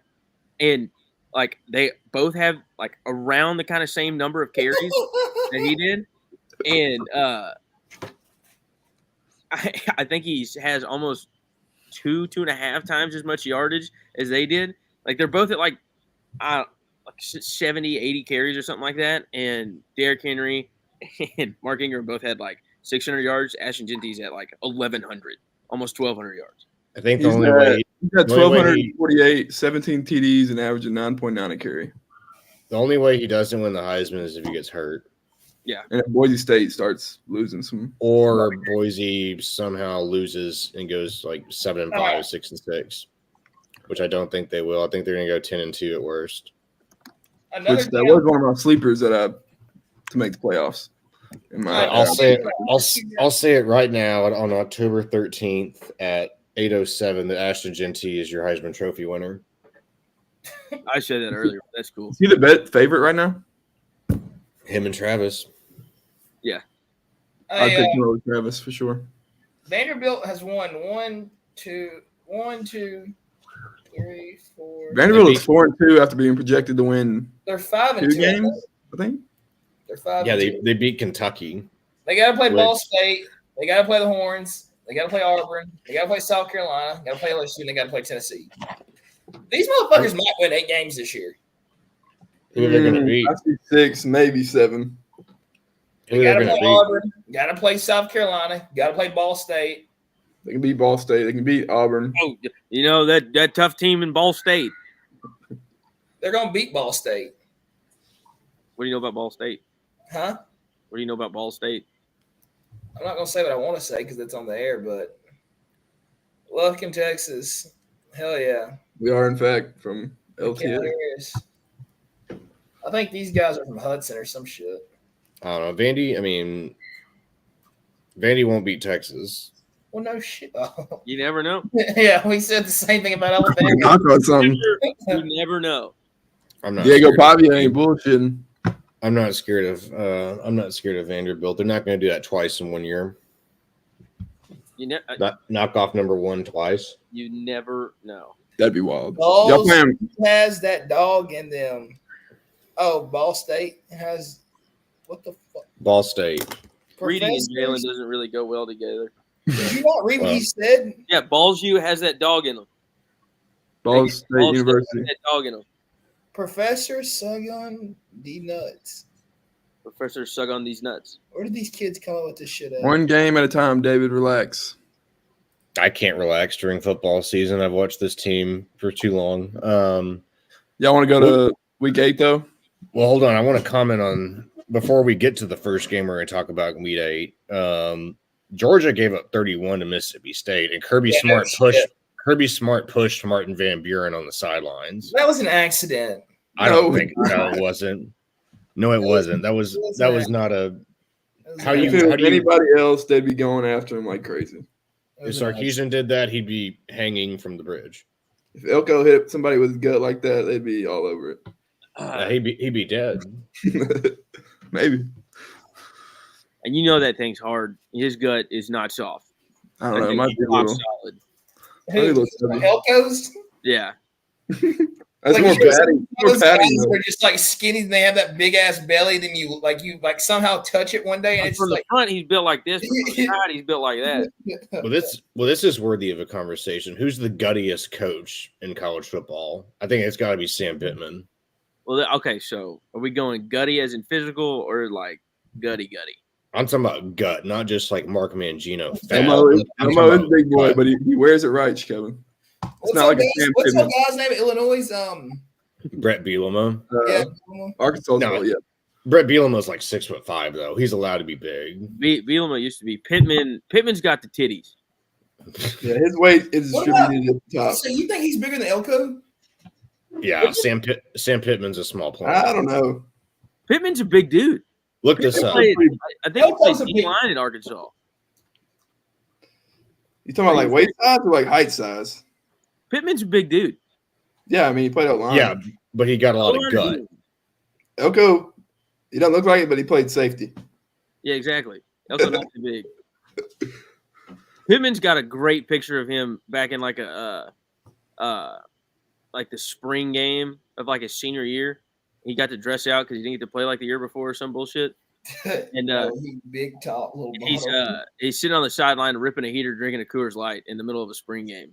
and like they both have like around the kind of same number of carries that he did, and I think he has almost 2.5 times as much yardage as they did. Like they're both at like 70, 80 carries or something like that. And Derrick Henry and Mark Ingram both had like 600 yards. Ashton Genty's at like 1,100, almost 1,200 yards. I think the only way he's got 1,248, 17 TDs, and averaging 9.9 a carry. The only way he doesn't win the Heisman is if he gets hurt. Yeah. And if Boise State starts losing some. Or Boise somehow loses and goes like 7-5, 6-6, which I don't think they will. I think they're going to go 10-2 at worst. That was one of my sleepers to make the playoffs. I'll say it right now on October 13th at 8:07 that Ashton Genty is your Heisman Trophy winner. I said that earlier. That's cool. Is he the bet favorite right now? Him and Travis. Yeah. I'd pick him over Travis for sure. Vanderbilt has won 1, 2, 3, 4. Vanderbilt is 4-2 after being projected to win. They're 5-2 games, I think. They're 5. Yeah, they beat Kentucky. They got to play Ball State. They got to play the Horns. They got to play Auburn. They got to play South Carolina. They got to play LSU. And they got to play Tennessee. These motherfuckers might win 8 games this year. Who are they going to beat? I see 6, maybe 7. You got to play Auburn. You got to play South Carolina. You got to play Ball State. They can beat Ball State. They can beat Auburn. Oh, you know that tough team in Ball State. They're going to beat Ball State. What do you know about Ball State? Huh? What do you know about Ball State? I'm not going to say what I want to say because it's on the air, but Lufkin, Texas. Hell yeah. We are, in fact, from LTS. I think these guys are from Hudson or some shit. I don't know. Vandy won't beat Texas. Well, no shit. Oh. You never know. Yeah, we said the same thing about Alabama. You never know. I'm not. Diego Pavia ain't bullshitting. I'm not scared of Vanderbilt. They're not going to do that twice in 1 year. Knock off number 1 twice. You never know. That'd be wild. Y'all has that dog in them. Oh, Ball State has what the fuck? Ball State. Reading and Jalen doesn't really go well together. Did you not read what he said? Yeah, Balls U has that dog in him. Ball State University. Has that dog in him. Professor Sugon D Nuts. Professor Sug on these nuts. Where did these kids come up with this shit at? 1 game at a time, David. Relax. I can't relax during football season. I've watched this team for too long. Y'all want to go to week 8, though? Well, hold on. I want to comment on before we get to the first game. We're going to talk about week 8. Georgia gave up 31 to Mississippi State, and Kirby Smart pushed Martin Van Buren on the sidelines. That was an accident. I don't think it wasn't. No, it wasn't. That was not a. How do you? Anybody else? They'd be going after him like crazy. If Sarkisian did that, he'd be hanging from the bridge. If Elko hit somebody with his gut like that, they'd be all over it. He'd be dead. Maybe. And you know that thing's hard. His gut is not soft. I don't know. It might be a little solid. Elko's? Yeah. That's Like, more you ever patty. seen More those patty. guys that are just like skinny and they have that big ass belly, then you somehow touch it one day and it's from like the front he's built like this, but from the side he's built like that. This is worthy of a conversation. Who's the guttiest coach in college football? I think it's got to be Sam Pittman. Well, okay, so are we going gutty as in physical or like gutty? I'm talking about gut, not just like Mark Mangino. Elmo is a big boy, gut. but he wears it right, Kevin. It's not like a Sam what's Pittman. that guy's name? Illinois. Brett Bielema. Yeah. Arkansas. No. Yeah. Brett Bielema's like 6'5" though. He's allowed to be big. Bielema used to be Pittman. Pittman's got the titties. Yeah, his weight is distributed at the top. So you think he's bigger than Elko? Yeah, Sam Pittman's a small player. I don't know. Pittman's a big dude. Look this up. I think he Elko's played a D big- line at Arkansas. You talking about like weight size or like height size? Pittman's a big dude. Yeah, I mean he played out line. Yeah, but he got a lot of gut. Elko, he doesn't look like it, but he played safety. Yeah, exactly. Elko's not too big. Pittman's got a great picture of him back in like the spring game of like his senior year. He got to dress out because he didn't get to play like the year before or some bullshit. And he big top little. he's sitting on the sideline ripping a heater, drinking a Coors Light in the middle of a spring game.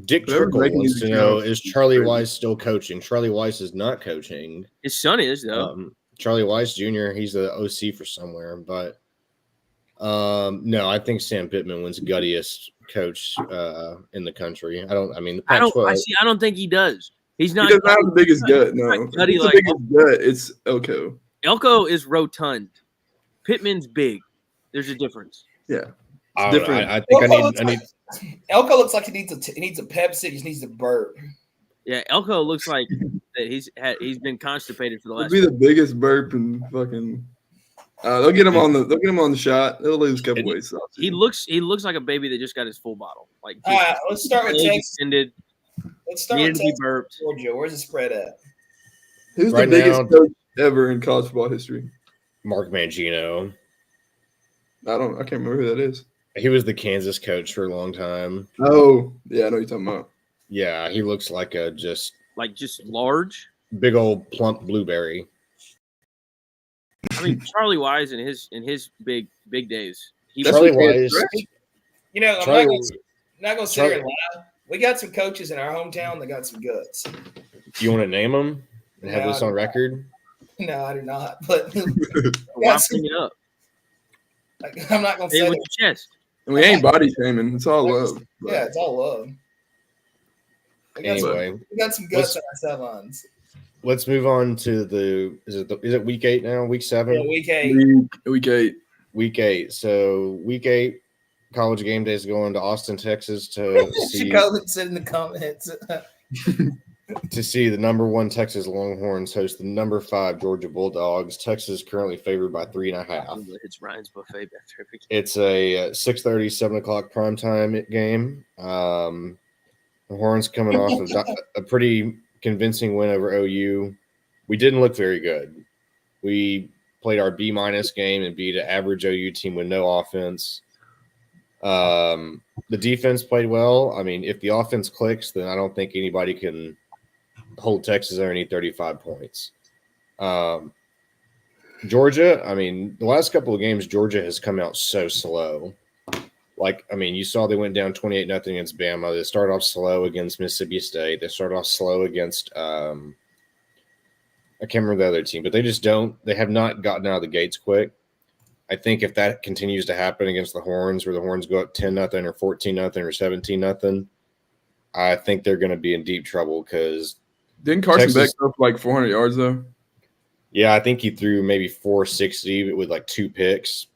Dick Whoever's Trickle making wants these to know, accounts is is Charlie crazy. Weiss still coaching? Charlie Weiss is not coaching. His son is though. Charlie Weiss Jr., he's the OC for somewhere. But no, I think Sam Pittman wins guttiest coach in the country. The I Pac-12. don't think he does. He's He not. doesn't have the biggest gut. No, not gutty the like biggest gut. It's Elko. Elko is rotund. Pittman's big. There's a difference. Yeah, I don't know. different. I think Elko I need. Elko looks like he needs a Pepsi. He just needs a burp. Yeah, Elko looks like that he's been constipated for the It'll last. be the biggest burp in fucking. They'll get him on the shot. They'll lose a couple weights. He looks like a baby that just got his full bottle. Like All right, let's start with leg Texas. extended, Let's start needed with to be Texas, burped. Georgia. Where's the spread at? Who's Right the biggest now- coach ever in college football history? Mark Mangino. I can't remember who that is. He was the Kansas coach for a long time. Oh, yeah, I know what you're talking about. Yeah, he looks like a just large. big old plump blueberry. I mean, Charlie Wise in his big days. That's Charlie what he Wise. had, You know, I'm Charlie, not gonna sit here and lie. We got some coaches in our hometown that got some guts. you want to name them and have No, this on record? No, I do not. But Why bring it up? I'm not gonna Say say it with that. your chest. And we ain't body shaming. It's all love. But Yeah, it's all love. We got some guts on our sidelines. Let's move on to is it week 8 now? Week 7? Yeah, week 8. Week 8. Week 8. So week 8, College Game Day is going to Austin, Texas to see Chicago said in the comments. to see the number 1 Texas Longhorns host the number 5 Georgia Bulldogs. Texas currently favored by 3.5. It's Ryan's buffet back there. It's a 6:30, 7 o'clock primetime game. The Horns coming off of a pretty convincing win over OU. We didn't look very good. We played our B- game and beat an average OU team with no offense. The defense played well. I mean, if the offense clicks, then I don't think anybody can hold Texas underneath 35 points. Georgia, I mean, the last couple of games, Georgia has come out so slow. You saw they went down 28-0 against Bama. They started off slow against Mississippi State. They started off slow against I can't remember the other team, but they have not gotten out of the gates quick. I think if that continues to happen against the Horns, where the Horns go up 10-0 or 14-0 or 17-0, I think they're going to be in deep trouble because Didn't Carson Beck throw for like 400 yards though? Yeah, I think he threw maybe 460 with like 2 picks.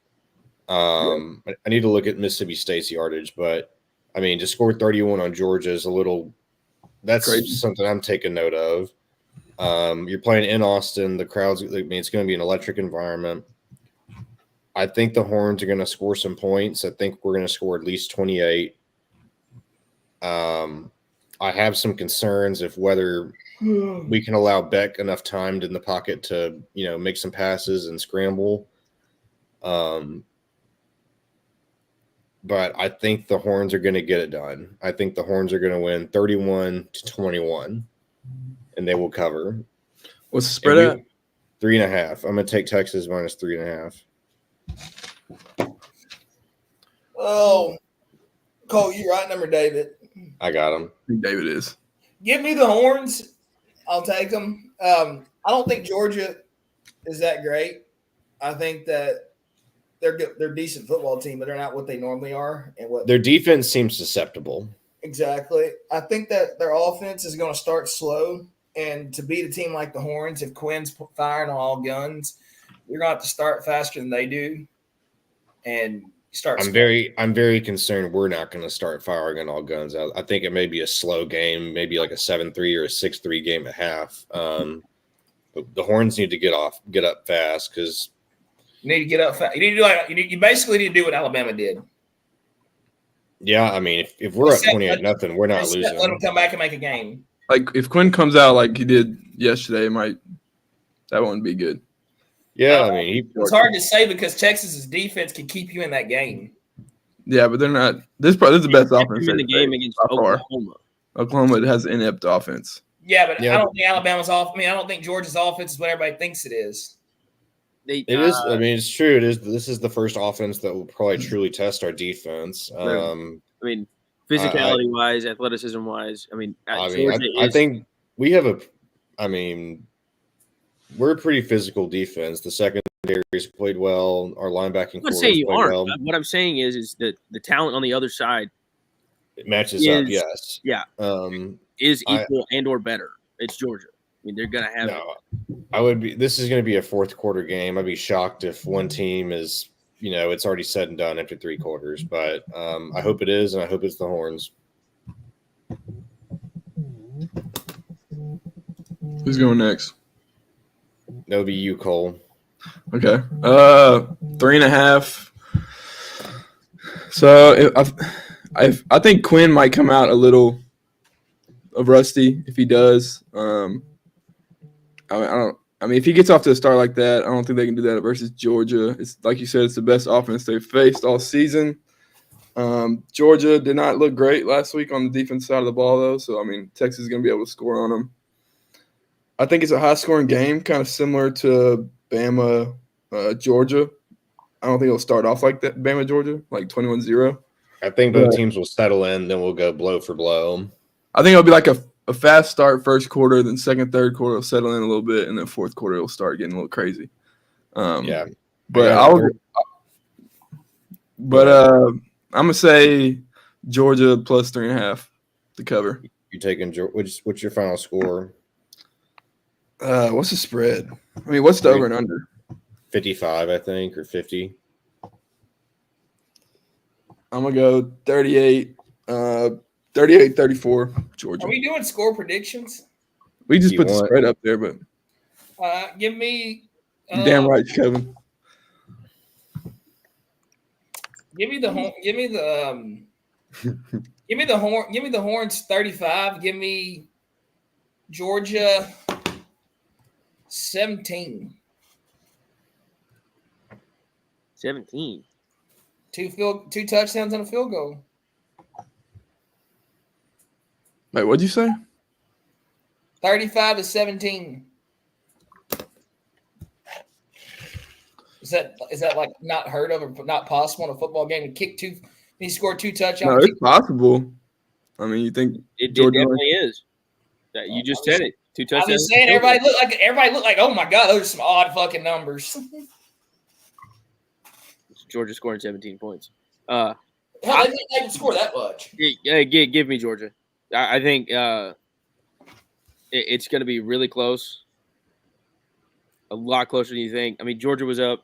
I need to look at Mississippi State's yardage, but I mean, to score 31 on Georgia is that's crazy. Something I'm taking note of. You're playing in Austin. The crowd's, it's going to be an electric environment. I think the Horns are going to score some points. I think we're going to score at least 28. I have some concerns of whether we can allow Beck enough time in the pocket to, make some passes and scramble. but I think the Horns are going to get it done. I think the Horns are going to win 31-21, and they will cover. What's the spread at? 3.5. I'm going to take Texas minus 3.5. Oh, Cole, you right number, David. I got them. I think David is. Give me the Horns. I'll take them. I don't think Georgia is that great. I think that they're good. They're a decent football team, but they're not what they normally are. And what Their defense seems susceptible. exactly? I think that their offense is going to start slow, and to beat a team like the Horns, if Quinn's firing on all guns, you're going to have to start faster than they do, and start. I'm very concerned we're not going to start firing on all guns. I think it may be a slow game, maybe like a 7-3 or a 6-3 game at half. But the Horns need to get up fast because you need to get up fast. You need to do you basically need to do what Alabama did. Yeah, I mean, if we're up 28-0, we're not losing. Let them come back and make a game. Like if Quinn comes out like he did yesterday, that wouldn't be good. Yeah, I mean, it's hard to say because Texas's defense can keep you in that game. Yeah, but they're not. This is the best offense in the game against Oklahoma. Oklahoma has inept offense. Yeah, but I don't think Alabama's off. I mean, I don't think Georgia's offense is what everybody thinks it is. It is. I mean, it's true. It is. This is the first offense that will probably truly test our defense. I mean, physicality-wise, athleticism-wise. I think we have a. I mean, we're a pretty physical defense. The secondaries played well. Our linebacking core played well. What I'm saying is that the talent on the other side it matches up. Yes. Yeah. Is equal and or better. It's Georgia. I mean, they're gonna have. No, This is going to be a fourth quarter game. I'd be shocked if one team is. It's already said and done after 3 quarters. But I hope it is, and I hope it's the Horns. Who's going next? That'll be you, Cole. Okay. 3.5. So I think Quinn might come out a little rusty if he does. I mean, if he gets off to a start like that, I don't think they can do that versus Georgia. It's like you said, it's the best offense they've faced all season. Georgia did not look great last week on the defense side of the ball, though. So, I mean, Texas is going to be able to score on them. I think it's a high-scoring game, kind of similar to Bama, Georgia. I don't think it'll start off like that, Bama, Georgia, like 21-0. I think both teams will settle in, then we'll go blow for blow. I think it'll be like a fast start first quarter, then second, third quarter will settle in a little bit, and then fourth quarter will start getting a little crazy. Yeah. But I'm gonna say Georgia plus 3.5 to cover. You taking what's your final score? What's the spread? I mean, what's the over and under? 55, I think, or 50. I'm gonna go 38. 38-34, Georgia. Are we doing score predictions? We just put the spread up there, but give me. You're damn right, Kevin. Give me the Horns 35. Give me Georgia 17. 17. 2 touchdowns and a field goal. Wait, what'd you say? 35-17. Is that like not heard of or not possible in a football game to he scored 2 touchdowns? No, it's possible. I mean, you think it definitely is. You just said it. 2 touchdowns. I'm just saying everybody looked like, oh my God, those are some odd fucking numbers. Georgia scoring 17 points. Hell, they didn't score that much. Give me Georgia. I think it's going to be really close. A lot closer than you think. I mean, Georgia was up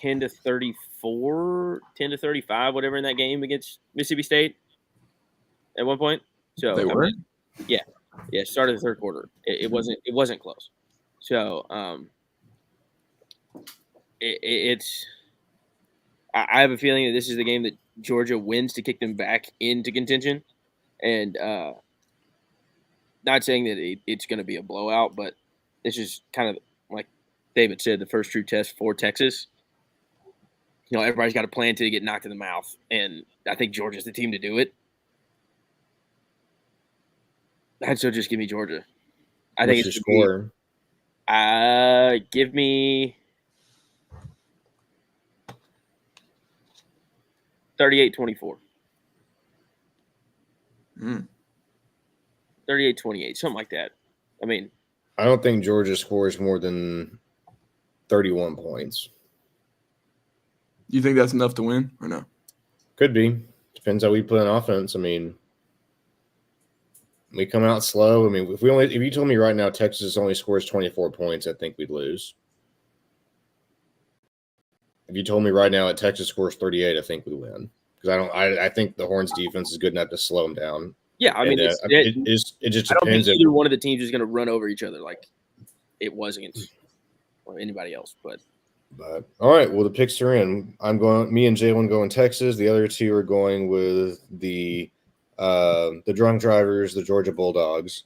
10-34, 10-35, whatever in that game against Mississippi State at one point. So they were. Yeah. Started the third quarter. It wasn't close. So it's. I have a feeling that this is the game that Georgia wins to kick them back into contention. And not saying that it's going to be a blowout, but this is kind of like David said, the first true test for Texas. everybody's got a plan to get knocked in the mouth, and I think Georgia's the team to do it. I'd still just give me Georgia. I think it's score. Give me 38-24. 38-28, something like that. I mean, I don't think Georgia scores more than 31 points. You think that's enough to win or no? Could be. Depends how we play on offense. I mean, we come out slow. I mean, if you told me right now Texas only scores 24 points, I think we'd lose. If you told me right now that Texas scores 38, I think we win. Because I think the Horns defense is good enough to slow them down. Yeah, I mean, it just depends. I don't think either one of the teams is going to run over each other like it was against anybody else. But all right, well, the picks are in. Me and Jalen going Texas. The other two are going with the drunk drivers, the Georgia Bulldogs.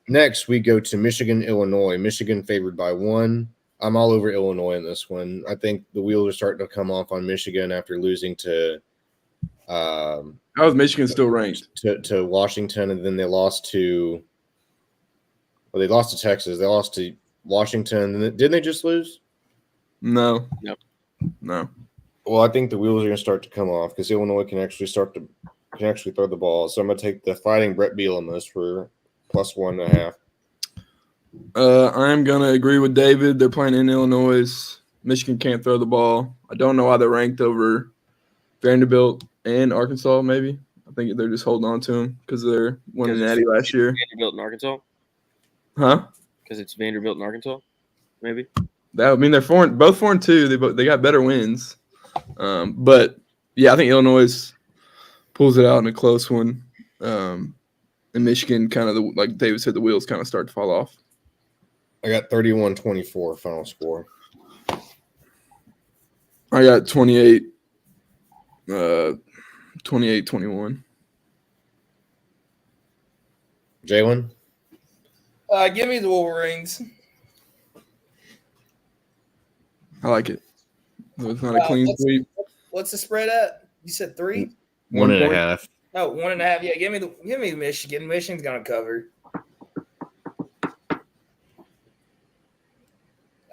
Next, we go to Michigan, Illinois. Michigan favored by 1. I'm all over Illinois in this one. I think the wheels are starting to come off on Michigan after losing to how is Michigan still ranked? To Washington, and then they lost to Texas. They lost to Washington. Didn't they just lose? No. Yep. No. Well, I think the wheels are going to start to come off because Illinois can actually throw the ball. So I'm going to take the Fighting Brett Bielema for +1.5. I'm going to agree with David. They're playing in Illinois. Michigan can't throw the ball. I don't know why they're ranked over Vanderbilt and Arkansas, maybe. I think they're just holding on to them because they're winning Natty last year. Vanderbilt and Arkansas? Huh? Because it's Vanderbilt and Arkansas, maybe? They're both 4-2. They got better wins. But, yeah, I think Illinois pulls it out in a close one. And Michigan kind of, like David said, the wheels kind of start to fall off. I got 31-24 final score. I got 28-21. Jalen? Give me the Wolverines. I like it. It's not a clean sweep. What's the spread at? You said 3? 1.5. Oh, 1.5. Yeah, give me Michigan. Michigan's gonna cover.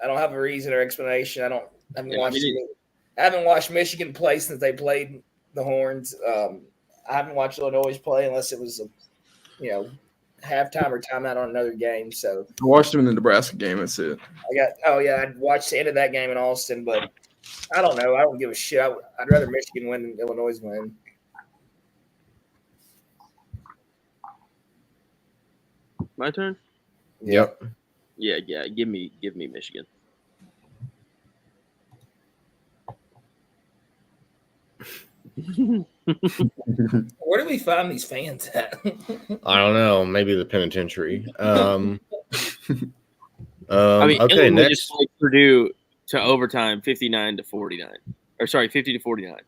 I don't have a reason or explanation. I haven't watched Michigan play since they played the Horns. I haven't watched Illinois play unless it was halftime or timeout on another game. So I watched them in the Nebraska game. That's it. I watched the end of that game in Austin, but I don't know. I don't give a shit. I'd rather Michigan win than Illinois win. My turn? Yep. Yeah. Give me Michigan. Where do we find these fans at? I don't know. Maybe the penitentiary. I mean, okay, Illinois next. just played Purdue to overtime, 50-49. Or sorry, 50-49.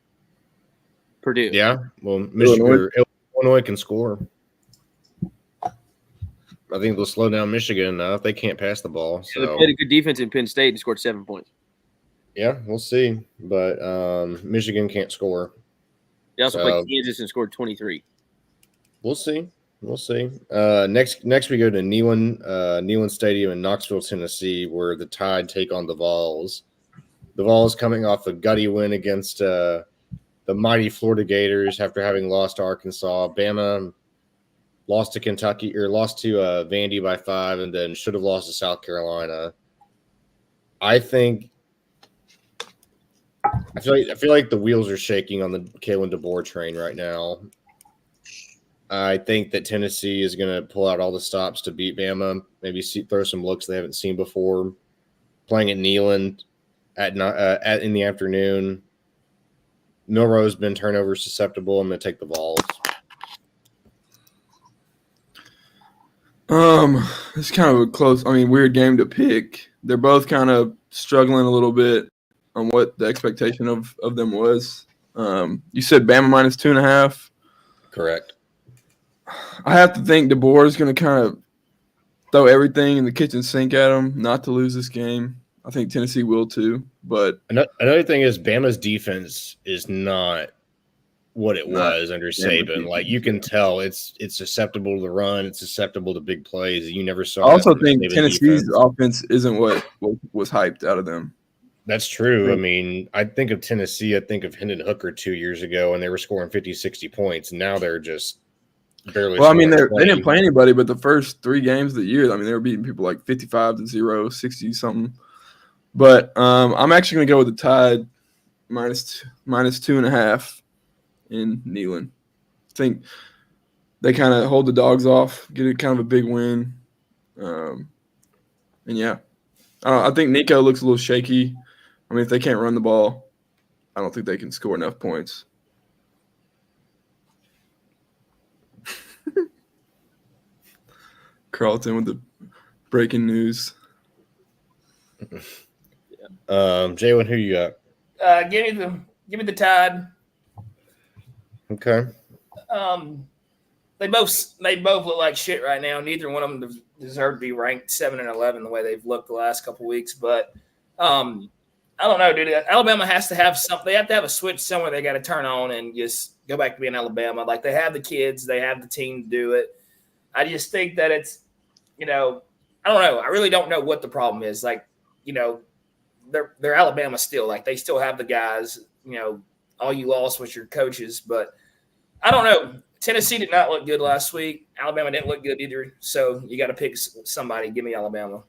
Purdue. Yeah. Well, Illinois can score. I think they'll slow down Michigan enough. They can't pass the ball. So They played a good defense in Penn State and scored 7 points. Yeah, we'll see. But Michigan can't score. They also played Kansas and scored 23. We'll see. Next we go to Neyland Stadium in Knoxville, Tennessee, where the Tide take on the Vols. The Vols coming off a gutty win against the mighty Florida Gators after having lost to Arkansas. Bama lost to Kentucky or lost to Vandy by 5, and then should have lost to South Carolina. I feel like the wheels are shaking on the Kalen DeBoer train right now. I think that Tennessee is going to pull out all the stops to beat Bama. Maybe throw some looks they haven't seen before. Playing at Neyland in the afternoon. Milroe's been turnover susceptible. I'm going to take the Vols. It's kind of a weird game to pick. They're both kind of struggling a little bit on what the expectation of them was. You said Bama minus 2.5. Correct. I have to think DeBoer is going to kind of throw everything in the kitchen sink at them not to lose this game. I think Tennessee will too, But another thing is Bama's defense is not what it was under Saban. Like you can tell it's susceptible to the run, it's susceptible to big plays. You never saw. I also think Tennessee's offense isn't what was hyped out of them. That's true. I mean, I think of Tennessee, I think of Hendon Hooker 2 years ago, and they were scoring 50, 60 points. Now they're just barely. Well, I mean, they didn't play anybody, but the first 3 games of the year, I mean, they were beating people like 55-0, 60-something. But I'm actually going to go with the Tide minus 2.5 in Neyland. I think they kind of hold the dogs off, get it kind of a big win. And yeah, I think Nico looks a little shaky. I mean, if they can't run the ball, I don't think they can score enough points. Carlton with the breaking news. Jalen, who you got? Give me the Tide. Okay. They both look like shit right now. Neither one of them deserve to be ranked 7 and 11 the way they've looked the last couple weeks. But I don't know, dude. Alabama has to have something. They have to have a switch somewhere they got to turn on and just go back to being Alabama. Like they have the kids, they have the team to do it. I just think that it's, I don't know. I really don't know what the problem is. Like, they're Alabama still. Like they still have the guys. All you lost was your coaches. But I don't know. Tennessee did not look good last week. Alabama didn't look good either. So you got to pick somebody. Give me Alabama.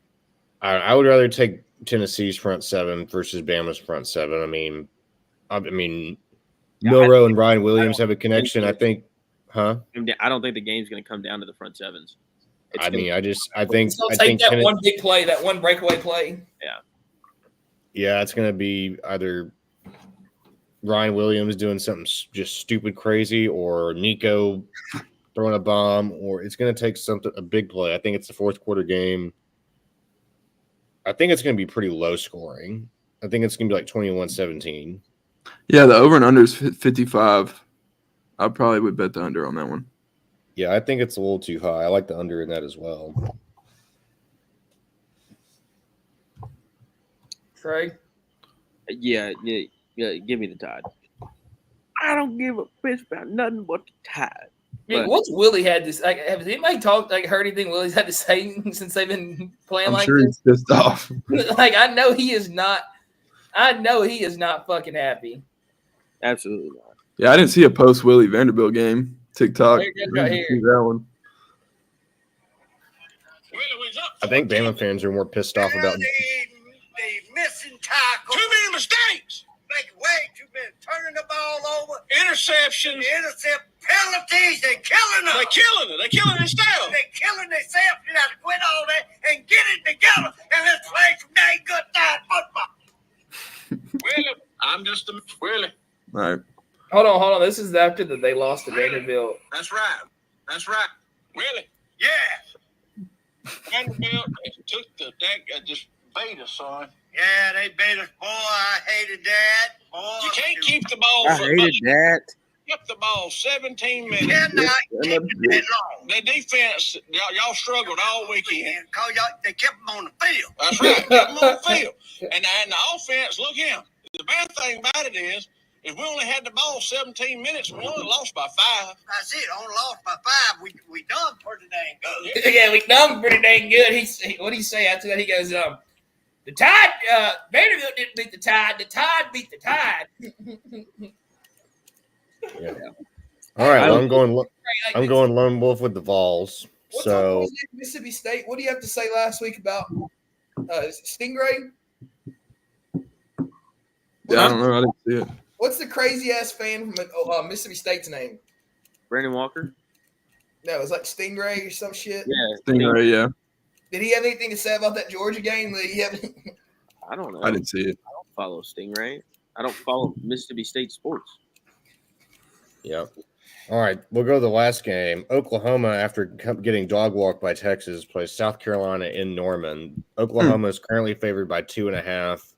I would rather take Tennessee's front 7 versus Bama's front 7. I mean, Milroe and Ryan Williams have a connection. I think, huh? I don't think the game's going to come down to the front 7s. I think that one big play, that one breakaway play. Yeah, it's going to be either Ryan Williams doing something just stupid crazy, or Nico throwing a bomb, or it's going to take a big play. I think it's the fourth quarter game. I think it's going to be pretty low scoring. I think it's going to be like 21-17. Yeah, the over and under is 55. I probably would bet the under on that one. Yeah, I think it's a little too high. I like the under in that as well. Trey? Yeah, give me the Tide. I don't give a piss about nothing but the Tide. Yeah, what's Willie had this? Like, has anybody heard anything Willie's had to say since they've been playing I'm sure he's pissed off. Like, I know he is not fucking happy. Absolutely not. Yeah, I didn't see a post Willie Vanderbilt game. TikTok. Right here. That one. I think Bama fans are more pissed off about they missing tackles. Too many mistakes. Making way too many. Turning the ball over. Interceptions. Intercept penalties. They're killing us. They're killing themselves. They're killing themselves. You got to quit all that and get it together. And let's play some dang good time football. Willie, I'm just a Willie. All right. Hold on. This is after that they lost to Vanderbilt. That's right. Willie. Yeah. Vanderbilt took the just beat us, son. Yeah, they beat us. Boy, I hated that. Boy, you can't keep the ball. I hated that. Kept the ball 17 minutes. Cannot keep it that long. The defense, y'all struggled all weekend. Because they kept them on the field. That's right. Kept them on the field. And the offense, look here. The bad thing about it is we only had the ball 17 minutes. We only lost by 5. That's it. Only lost by 5. We done pretty dang good. Yeah, we done pretty dang good. What did he say after that? He goes, the Tide, Vanderbilt didn't beat the Tide. The Tide beat the Tide. Yeah. All right, well, I'm going lone wolf with the Vols. So Mississippi State. What do you have to say last week about Stingray? Yeah, I don't know. I didn't see it. What's the crazy ass fan from Mississippi State's name? Brandon Walker? No, it's like Stingray or some shit. Yeah, Stingray. Yeah. Did he have anything to say about that Georgia game? I don't know. I didn't see it. I don't follow Stingray. I don't follow Mississippi State sports. Yeah. All right, we'll go to the last game. Oklahoma, after getting dog walked by Texas, plays South Carolina in Norman. Oklahoma is currently favored by 2.5.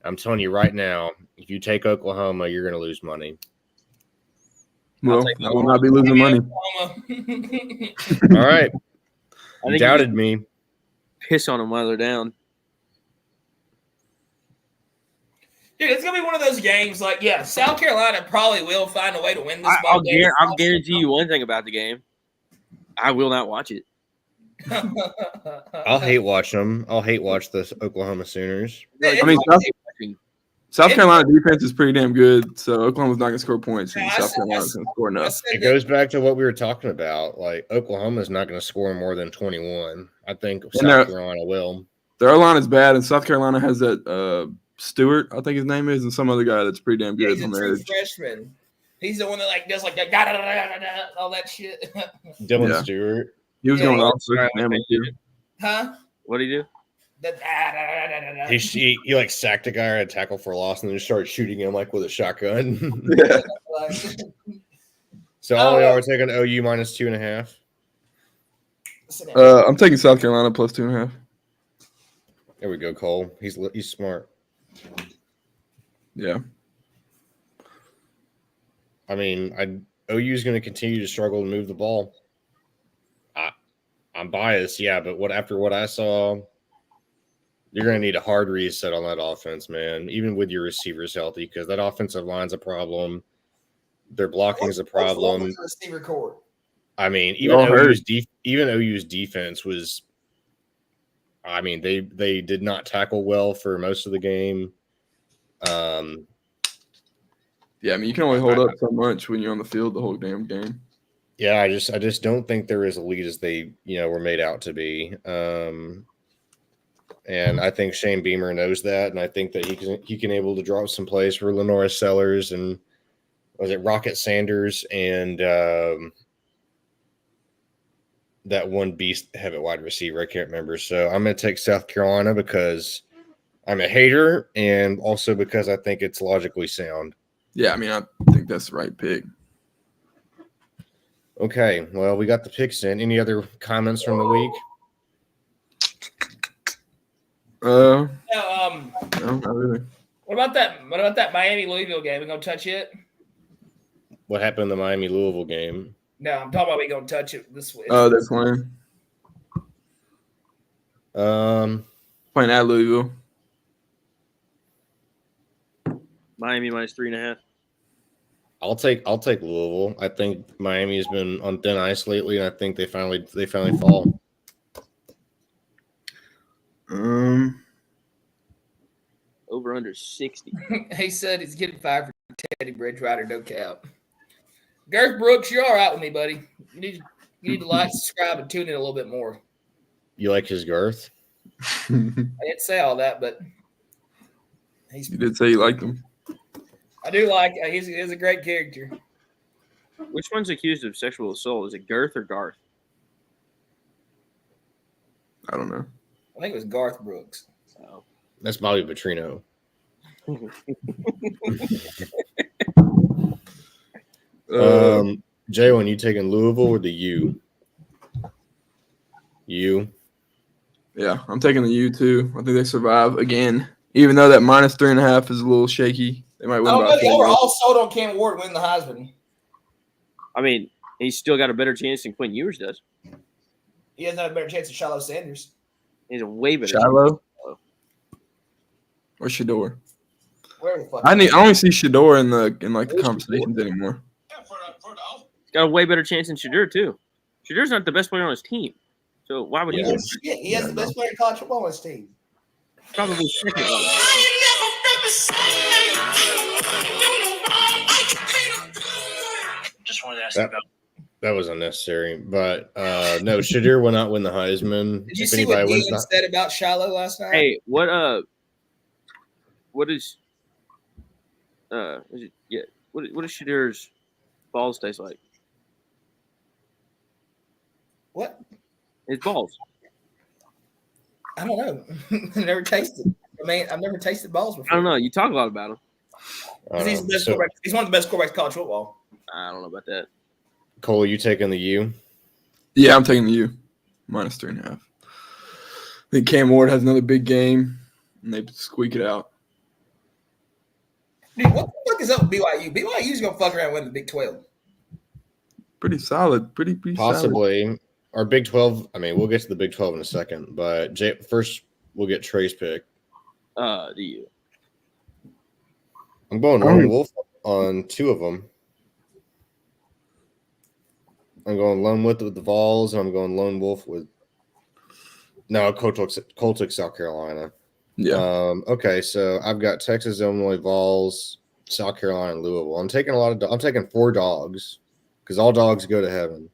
I'm telling you right now, if you take Oklahoma, you're going to lose money. Well, I will not be losing money. All right. You doubted me. Piss on them while they're down. Dude, it's gonna be one of those games. Like, yeah, South Carolina probably will find a way to win this ball game. I'll guarantee you one thing about the game. I will not watch it. I'll hate watch them. I'll hate watch the Oklahoma Sooners. I mean, South Carolina defense is pretty damn good, so Oklahoma's not going to score points, and South Carolina's going to score enough. It goes back to what we were talking about. Like, Oklahoma's not going to score more than 21. I think South Carolina will. Their line is bad, and South Carolina has that Stewart, I think his name is, and some other guy that's pretty damn good. He's a true freshman. He's the one that like does like all that shit. Dylan Stewart. He was going off. Huh? What did he do? He like sacked a guy or had a tackle for a loss and then just started shooting him like with a shotgun. Yeah. So all y'all are taking OU minus 2.5. I'm taking South Carolina plus 2.5. There we go, Cole. He's smart. Yeah. I mean, OU is going to continue to struggle to move the ball. I'm biased, yeah, but after what I saw, you're going to need a hard reset on that offense, man, even with your receivers healthy, because that offensive line's a problem. Their blocking is a problem. Receiver core. I mean, even OU's defense was – I mean, they did not tackle well for most of the game. Yeah, I mean, you can only hold up so much when you're on the field the whole damn game. Yeah, I just don't think they're as elite as they, were made out to be. And I think Shane Beamer knows that, and I think that he can able to draw some plays for Lenora Sellers and was it Rocket Sanders and that one beast have a wide receiver. I can't remember. So I'm going to take South Carolina because I'm a hater and also because I think it's logically sound. Yeah, I mean, I think that's the right pick. Okay, well, we got the picks in. Any other comments from the week? No, not really. What about that Miami Louisville game? We gonna touch it? What happened in the Miami Louisville game? No, I'm talking about we gonna touch it this week. Oh, they're playing. Playing at Louisville. Miami minus 3.5. I'll take Louisville. I think Miami has been on thin ice lately, and I think they finally fall. Over under 60. He said he's getting fired for Teddy Bridgewater, no cap. Garth Brooks, you're all right with me, buddy. You need to like, subscribe, and tune in a little bit more. You like his girth? I didn't say all that, but you did say you liked him. I do like. He's a great character. Which one's accused of sexual assault? Is it Girth or Garth? I don't know. I think it was Garth Brooks. So. That's Bobby Petrino. Jalen, you taking Louisville or the U? U. Yeah, I'm taking the U too. I think they survive again, even though that minus 3.5 is a little shaky. They might win. Y'all were all sold on Cam Ward winning the Heisman. I mean, he's still got a better chance than Quinn Ewers does. He has a better chance than Shiloh Sanders. He's a way better. Shiloh or Shador. Where the fuck? I only see Shador in the conversations anymore. He's got a way better chance than Shador too. Shador's not the best player on his team, so why would he? He has the best player in college football on his team. Probably second. Just wanted to ask about. That was unnecessary, but no, Shador will not win the Heisman. Did you see what Dean said about Shiloh last night? Hey, what is Shador's balls taste like? What? His balls. I don't know. I've never tasted. I mean, I've never tasted balls before. I don't know. You talk a lot about him. He's one of the best quarterbacks in college football. I don't know about that. Cole, are you taking the U? Yeah, I'm taking the U. Minus 3.5. I think Cam Ward has another big game, and they squeak it out. Dude, what the fuck is up with BYU? BYU's going to fuck around and win the Big 12. Pretty solid. Pretty Possibly. solid. Our Big 12, I mean, we'll get to the Big 12 in a second, but first we'll get Trey's pick. The U. I'm going Lone Wolf on 2 of them. I'm going Lone Wolf with the Vols, and I'm going Lone Wolf with Coltick, South Carolina. Yeah. Okay, so I've got Texas, Illinois, Vols, South Carolina, and Louisville. I'm taking I'm taking 4 dogs because all dogs go to heaven.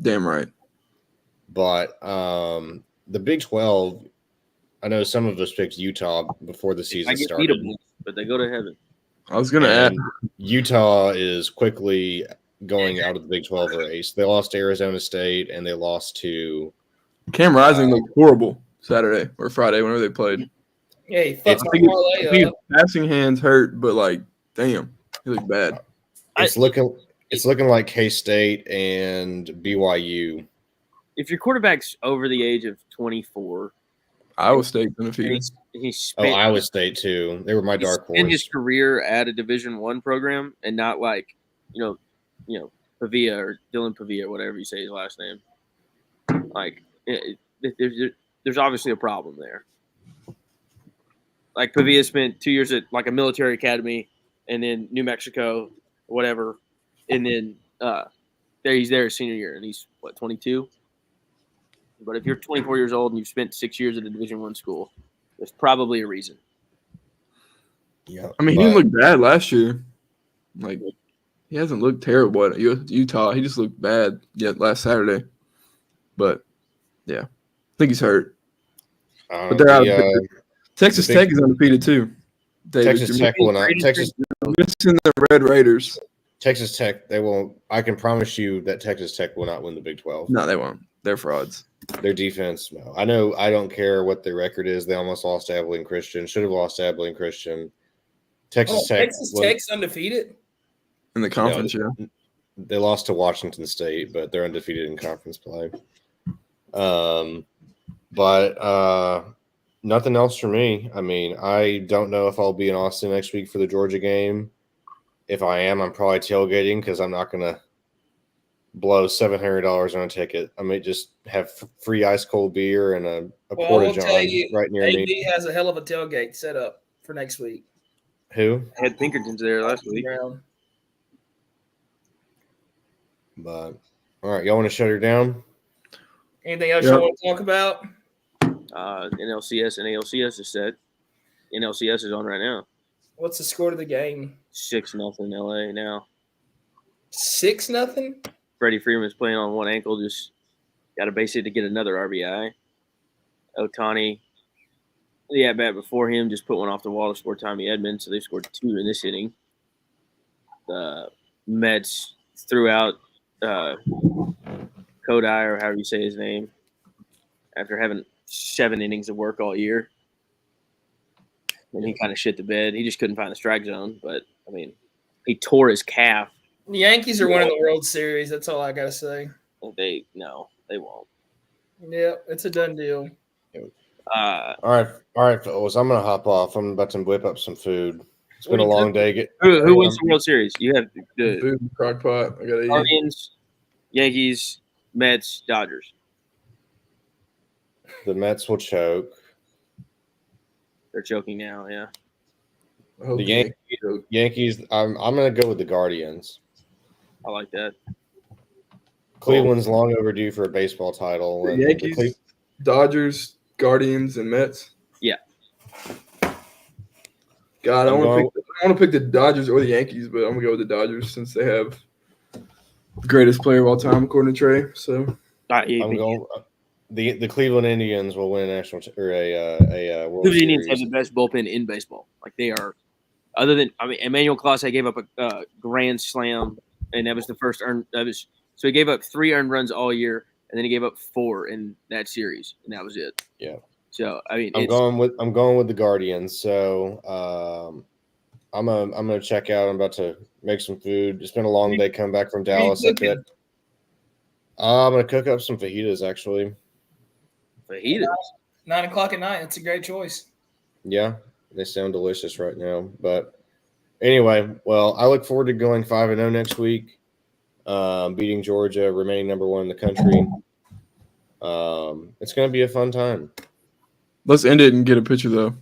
Damn right. But the Big 12, I know some of us picked Utah before the season started. Beatable, but they go to heaven. I was going to add Utah is quickly going out of the Big 12 race. They lost to Arizona State, and they lost to Cam Rising looked horrible Saturday or Friday whenever they played. Yeah, he fucked my parlay up. Passing hands hurt, but like, damn, he looked bad. It's looking like K-State and BYU. If your quarterback's over the age of 24, Iowa State's undefeated. Iowa State too. They were my dark horse. In his career at a Division I program, and not like, Pavia or Dylan Pavia, whatever you say his last name. Like, there's obviously a problem there. Like, Pavia spent 2 years at like a military academy, and then New Mexico, whatever, and then he's there his senior year, and he's 22. But if you're 24 years old and you've spent 6 years at a Division I school, there's probably a reason. Yeah, I mean, he didn't look bad last year. Like, he hasn't looked terrible at Utah. He just looked bad last Saturday. But yeah, I think he's hurt. But they're out. Texas Tech is undefeated too. Texas Tech will not. Texas missing the Red Raiders. Texas Tech, they won't. I can promise you that Texas Tech will not win the Big 12. No, they won't. They're frauds. Their defense, no. I know. I don't care what their record is. They almost lost to Abilene Christian. Should have lost to Abilene Christian. Texas Tech's undefeated in the conference. They lost to Washington State, but they're undefeated in conference play. But nothing else for me. I mean, I don't know if I'll be in Austin next week for the Georgia game. If I am, I'm probably tailgating because I'm not going to blow $700 on a ticket. I may just have free ice cold beer and a porta john right near me. AD has a hell of a tailgate set up for next week. Who? Had Pinkertons there last week. But all right, y'all want to shut her down? Anything else you want to talk about? NLCS and ALCS is set. NLCS is on right now. What's the score to the game? 6-0 LA now. 6-0? Freddie Freeman's playing on one ankle, just got to base it to get another RBI. Ohtani, the at-bat before him, just put one off the wall to score Tommy Edman, so they scored 2 in this inning. The Mets threw out Kodai, or however you say his name, after having 7 innings of work all year. And he kind of shit the bed. He just couldn't find the strike zone. But, I mean, he tore his calf. The Yankees are winning the World Series. That's all I got to say. They won't. Yeah, it's a done deal. All right, fellas. I'm going to hop off. I'm about to whip up some food. It's been a long day. Who wins the World Series? You have the food in the crock pot. I got to eat. Guardians, Yankees, Mets, Dodgers. The Mets will choke. They're choking now, yeah. The Yankees. I'm going to go with the Guardians. I like that. Cleveland's long overdue for a baseball title. The Yankees, Dodgers, Guardians, and Mets. Yeah. God, I want to pick the Dodgers or the Yankees, but I'm gonna go with the Dodgers since they have the greatest player of all time, according to Trey. So I'm going. The Cleveland Indians will win a national or a World Series. Series. The Indians have the best bullpen in baseball. Like they are, other than Emmanuel Clase gave up a grand slam, and that was the first earned. So he gave up 3 earned runs all year, and then he gave up 4 in that series, and that was it. Yeah. So I mean, I'm going with the Guardians. So I'm gonna check out. I'm about to make some food. It's been a long day. Come back from Dallas. I'm gonna cook up some fajitas actually. Fajitas. 9 o'clock at night. That's a great choice. Yeah, they sound delicious right now. But anyway, well, I look forward to going 5-0 next week, beating Georgia, remaining number 1 in the country. It's going to be a fun time. Let's end it and get a picture, though.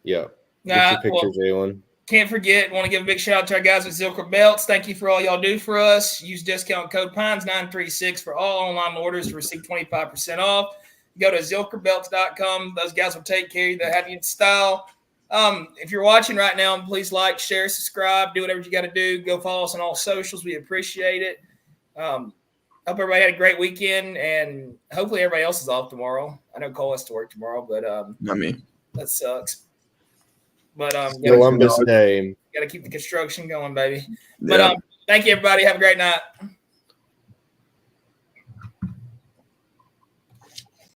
Yeah. Get your picture, Jalen. Can't forget, want to give a big shout out to our guys at Zilker Belts. Thank you for all y'all do for us. Use discount code PINES936 for all online orders to receive 25% off. Go to zilkerbelts.com. Those guys will take care of you. They have you in style. If you're watching right now, please like, share, subscribe, do whatever you got to do. Go follow us on all socials. We appreciate it. Hope everybody had a great weekend, and hopefully everybody else is off tomorrow. I know Cole has to work tomorrow, but not me. That sucks. But Columbus Day. Got to keep the construction going, baby. Yeah. But thank you, everybody. Have a great night.